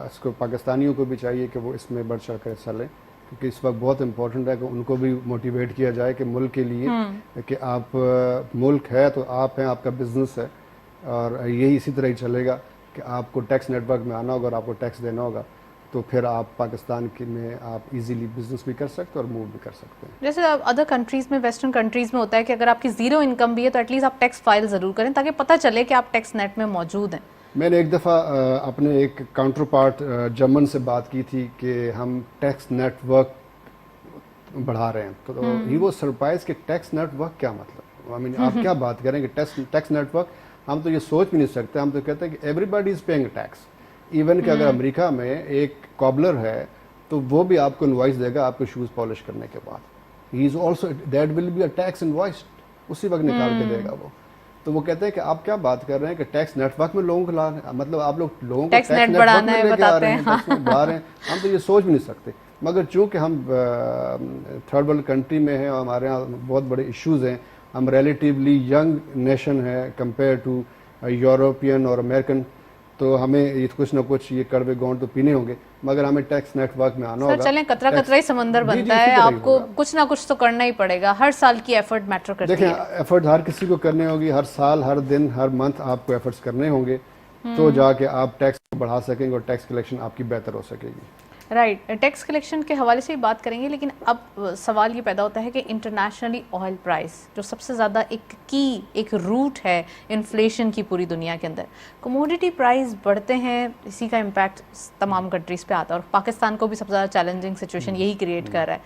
S2: इसको पाकिस्तानियों को भी चाहिए कि वो इसमें बढ़ चढ़ कर चलें, क्योंकि इस वक्त बहुत इंपॉर्टेंट है कि उनको भी मोटिवेट किया जाए कि मुल्क के लिए कि आप मुल्क है तो आप हैं, आपका बिजनेस है और यही इसी तरह ही चलेगा कि आपको टैक्स नेटवर्क में आना होगा और आपको टैक्स देना होगा, तो फिर आप पाकिस्तान के में आप इजीली बिजनेस भी कर सकते हैं और मूव भी कर सकते हैं।
S1: जैसे अदर कंट्रीज में, वेस्टर्न कंट्रीज में होता है कि अगर आपकी जीरो इनकम भी है तो एटलीस्ट आप टैक्स फाइल जरूर करें ताकि पता चले कि आप टैक्स नेट में मौजूद हैं।
S2: मैंने एक दफ़ा अपने एक काउंटर पार्ट जर्मन से बात की थी कि हम टैक्स नेटवर्क बढ़ा रहे हैं, तो ही वो सरप्राइज कि टैक्स नेटवर्क क्या मतलब, आई मीन आप क्या बात करें कि टैक्स नेटवर्क, हम तो ये सोच भी नहीं सकते। हम तो कहते हैं कि everybody is paying tax. Even कि अगर अमेरिका में एक कॉबलर है तो वो भी आपको इनवॉइस देगा आपके शूज़ पॉलिश करने के बाद, he is also that will be a tax invoice, उसी वक्त निकाल के देगा वो। तो वो कहते हैं कि आप क्या बात कर रहे हैं कि टैक्स नेटवर्क में लोगों को ला रहे हैं, मतलब आप लोग लोगों को
S1: टैक्स नेट
S2: नेटवर्क
S1: बढ़ाना
S2: में
S1: है,
S2: लेके आ
S1: बताते
S2: रहे
S1: हैं,
S2: हैं, टैक्स नेट बढ़ा रहे हैं। हम तो ये सोच भी नहीं सकते। मगर चूंकि हम थर्ड वर्ल्ड कंट्री में हैं और हमारे यहाँ बहुत बड़े इश्यूज हैं, हम रिलेटिवली यंग नेशन है कंपेयर टू यूरोपियन और अमेरिकन, तो हमें ये कुछ ना कुछ ये कड़वे गौंड तो पीने होंगे, मगर हमें टैक्स नेटवर्क में आना
S1: सर
S2: होगा।
S1: चलें, कतरा कतरा ही समंदर बनता है, आपको कुछ ना कुछ तो करना ही पड़ेगा। हर साल की एफर्ट मैटर करती है।
S2: देखें, एफर्ट हर किसी को करने होगी, हर साल, हर दिन, हर मंथ आपको एफर्ट्स करने होंगे, तो जाके आप टैक्स को बढ़ा सकेंगे और टैक्स कलेक्शन आपकी बेहतर हो सकेगी।
S1: राइट, टैक्स कलेक्शन के हवाले से ही बात करेंगे, लेकिन अब सवाल ये पैदा होता है कि इंटरनेशनली ऑयल प्राइस जो सबसे ज़्यादा एक रूट है इन्फ्लेशन की पूरी दुनिया के अंदर, कमोडिटी प्राइस बढ़ते हैं, इसी का इम्पैक्ट तमाम कंट्रीज़ पे आता है और पाकिस्तान को भी सबसे ज़्यादा चैलेंजिंग सिचुएशन यही क्रिएट कर रहा है।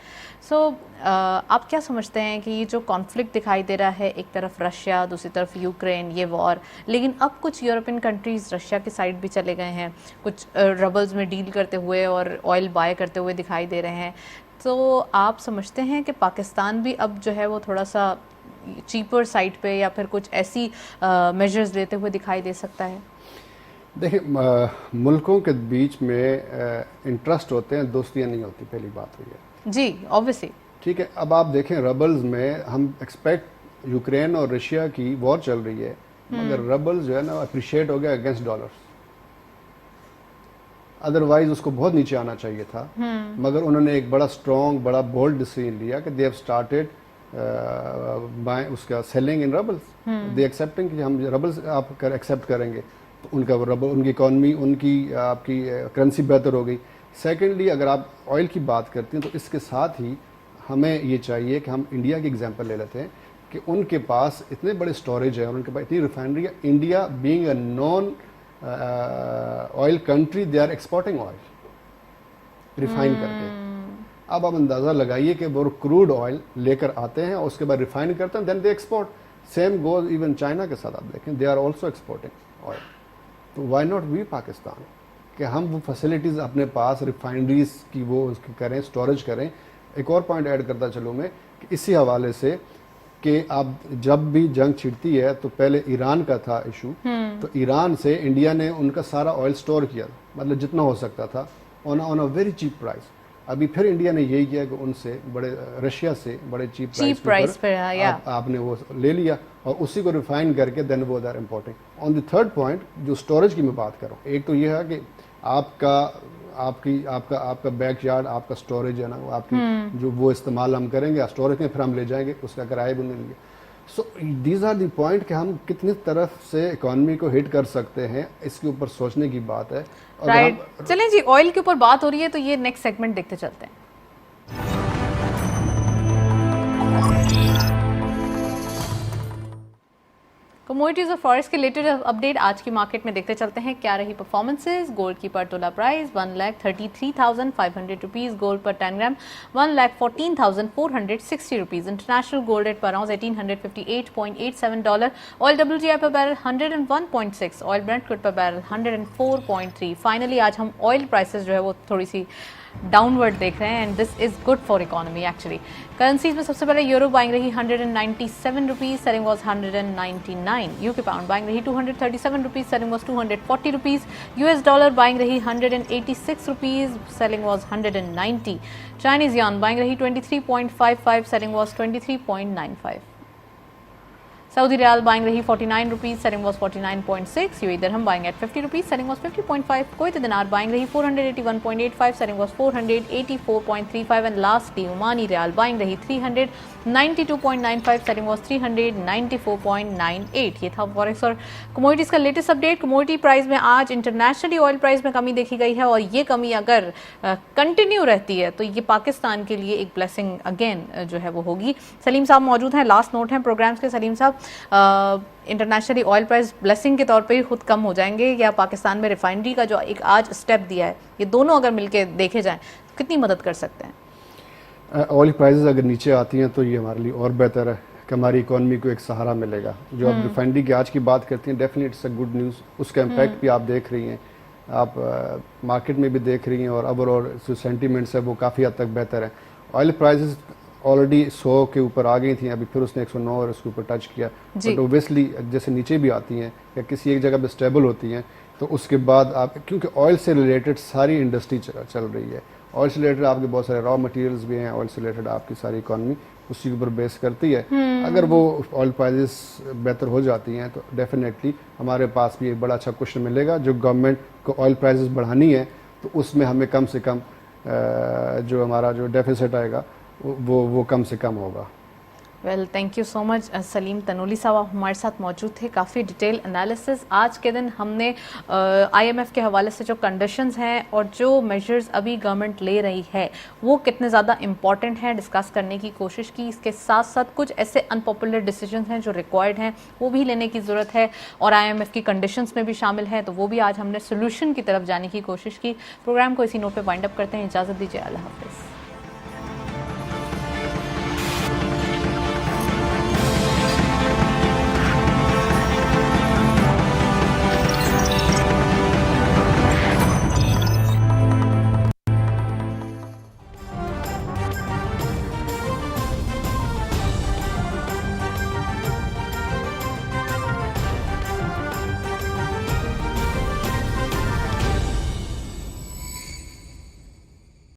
S1: सो आप क्या समझते हैं कि ये जो कॉन्फ्लिक्ट दिखाई दे रहा है, एक तरफ रशिया, दूसरी तरफ यूक्रेन, ये वॉर, लेकिन अब कुछ यूरोपियन कंट्रीज़ रशिया के साइड भी चले गए हैं, कुछ रबल्स में डील करते हुए और ऑयल बाय करते हुए दिखाई दे रहे हैं, तो आप समझते हैं कि पाकिस्तान भी अब जो है वो थोड़ा सा चीपर साइड पे या फिर कुछ ऐसी मेजर्स लेते हुए दिखाई दे सकता है?
S2: देखिए, मुल्कों के बीच में इंटरेस्ट होते हैं, दोस्तियाँ नहीं होती, पहली बात हुई है
S1: जी, ऑब्वियसली।
S2: ठीक है, अब आप देखें रबल्स में हम एक्सपेक्ट यूक्रेन और रशिया की वॉर चल रही है, मगर रबल्स जो है ना अप्रिशिएट हो गया अगेंस्ट डॉलर्स, अदरवाइज उसको बहुत नीचे आना चाहिए था। मगर उन्होंने एक बड़ा स्ट्रॉन्ग, बड़ा बोल्ड डिसीजन लिया कि दे हैव स्टार्टेड बाय उसका सेलिंग इन रबल्स, दे एक्सेप्टिंग कि हम रबल्स आप एक्सेप्ट करेंगे तो उनका रबल, उनकी इकॉनमी, उनकी आपकी करेंसी बेहतर हो गई। सेकेंडली, अगर आप ऑयल की बात करते हैं तो इसके साथ ही हमें ये चाहिए कि हम इंडिया की एग्जांपल ले लेते हैं कि उनके पास इतने बड़े स्टोरेज है और उनके पास इतनी रिफाइनरी है। India being a non oil country, they are exporting oil refine करके। अब आप अंदाज़ा लगाइए कि वो क्रूड ऑयल लेकर आते हैं और उसके बाद रिफाइन करते हैं, then they export. Same goes even China के साथ, आप देखें they are also exporting oil. तो वाई नॉट वी पाकिस्तान कि हम वो फैसिलिटीज़ अपने पास रिफाइनरीज की वो उसकी करें, स्टोरेज करें। एक और पॉइंट ऐड करता चलूँ मैं कि इसी हवाले से कि अब जब भी जंग छिड़ती है तो पहले ईरान का था इशू, तो ईरान से इंडिया ने उनका सारा ऑयल स्टोर किया, मतलब जितना हो सकता था on a very cheap price. अभी फिर इंडिया ने यही किया कि उनसे बड़े, रशिया से बड़े चीप प्राइस पे आपने वो ले लिया और उसी को रिफाइन करके देन वो are importing. On the third point जो स्टोरेज की मैं बात कर रहा हूँ, एक तो ये है कि आपका आपका बैक यार्ड, आपका स्टोरेज है ना, वो आपकी जो वो इस्तेमाल हम करेंगे स्टोरेज में, फिर हम ले जाएंगे, उसका किराया भी मिलेंगे। So these are the point कि हम कितनी तरफ से इकोनॉमी को हिट कर सकते हैं, इसके ऊपर सोचने की बात है।
S1: राइट, चलें जी, ऑयल के ऊपर बात हो रही है तो ये नेक्स्ट सेगमेंट देखते चलते हैं। कमोडिटीज और फॉरेक्स के रिलेटेड अपडेट आज की मार्केट में देखते चलते हैं क्या रही परफॉर्मेंसेज। गोल्ड की पर तोला प्राइस 1,33,500 रुपीज, गोल्ड पर 10 ग्राम 1,14,460 रुपीज, इंटरनेशनल गोल्ड रेट पर अराउंड $1,858.87, ऑयल WTI पर बैरल 101.6, ऑयल ब्रेंट क्रूड पर बैरल 104.3। फाइनली आज हम ऑयल प्राइसेस जो है वो थोड़ी सी डाउनवर्ड देख रहे हैं and this is good for economy actually. Currencies में सबसे पहले यूरो बाइंग रही 197 rupees, selling was 199। UK pound buying रही 237 rupees, selling was 240 rupees. US dollar buying रही 186 rupees, selling was 190। Chinese yuan buying रही 23.55, selling was 23.95। Saudi riyal buying रही 49 rupees, selling was 49.6। UAE dirham buying at 50 rupees, selling was 50.5। Kuwaiti दिनार buying रही 481.85, selling was 484.35 and lastly Omani riyal buying रही 392.95, selling was 394.98। ये था forex और commodities का latest update. Commodity price में आज इंटरनेशनली ऑयल प्राइस में कमी देखी गई है और ये कमी अगर कंटिन्यू रहती है तो ये पाकिस्तान के लिए एक ब्लेसिंग अगेन जो है वो होगी। सलीम साहब मौजूद हैं, लास्ट नोट हैं प्रोग्राम्स के। सलीम साहब, इंटरनेशनली ऑयल प्राइस ब्लेसिंग के तौर पे ही खुद कम हो जाएंगे या पाकिस्तान में रिफाइनरी का जो एक आज स्टेप दिया है, ये दोनों अगर मिलके देखे जाएं तो कितनी मदद कर सकते हैं?
S2: ऑयल प्राइसेस अगर नीचे आती हैं तो ये हमारे लिए और बेहतर है कि हमारी इकोनॉमी को एक सहारा मिलेगा। जो आप रिफाइनरी की आज की बात करती हैं, definitely it's a good news. उसका इम्पैक्ट भी आप देख रही हैं, आप मार्केट में भी देख रही हैं और ओवरऑल जो सेंटीमेंट्स है वो काफ़ी हद तक बेहतर है। ऑयल प्राइसेस ऑलरेडी 100 के ऊपर आ गई थी, अभी फिर उसने 109 और उसके ऊपर टच किया। बट ओबियसली जैसे नीचे भी आती हैं या किसी एक जगह पे स्टेबल होती हैं तो उसके बाद आप, क्योंकि ऑयल से रिलेटेड सारी इंडस्ट्री चल रही है, ऑयल से रिलेटेड आपके बहुत सारे रॉ मटेरियल्स भी हैं, ऑयल से रिलेटेड आपकी सारी इकोनॉमी उसी के ऊपर बेस करती है। अगर वो ऑयल प्राइसेस बेहतर हो जाती हैं तो डेफिनेटली हमारे पास भी एक बड़ा अच्छा क्वेश्चन मिलेगा। जो गवर्नमेंट को ऑयल प्राइसेस बढ़ानी है तो उसमें हमें कम से कम जो हमारा जो डेफिसिट आएगा वो कम से कम होगा।
S1: Well, thank you so much. Salim Tanoli साहब हमारे साथ मौजूद थे, काफ़ी डिटेल एनालिसिस। आज के दिन हमने IMF के हवाले से जो कंडीशंस हैं और जो मेजर्स अभी गवर्नमेंट ले रही है वो कितने ज़्यादा इम्पॉर्टेंट हैं डिस्कस करने की कोशिश की। इसके साथ साथ कुछ ऐसे अनपॉपुलर डिसीजन हैं जो रिक्वायर्ड हैं, वो भी लेने की ज़रूरत है और IMF की कंडीशंस में भी शामिल है, तो वो भी आज हमने सोल्यूशन की तरफ जाने की कोशिश की। प्रोग्राम को इसी नोट पर वाइंड अप करते हैं। इजाज़त दीजिए, अल्लाह हाफिज़।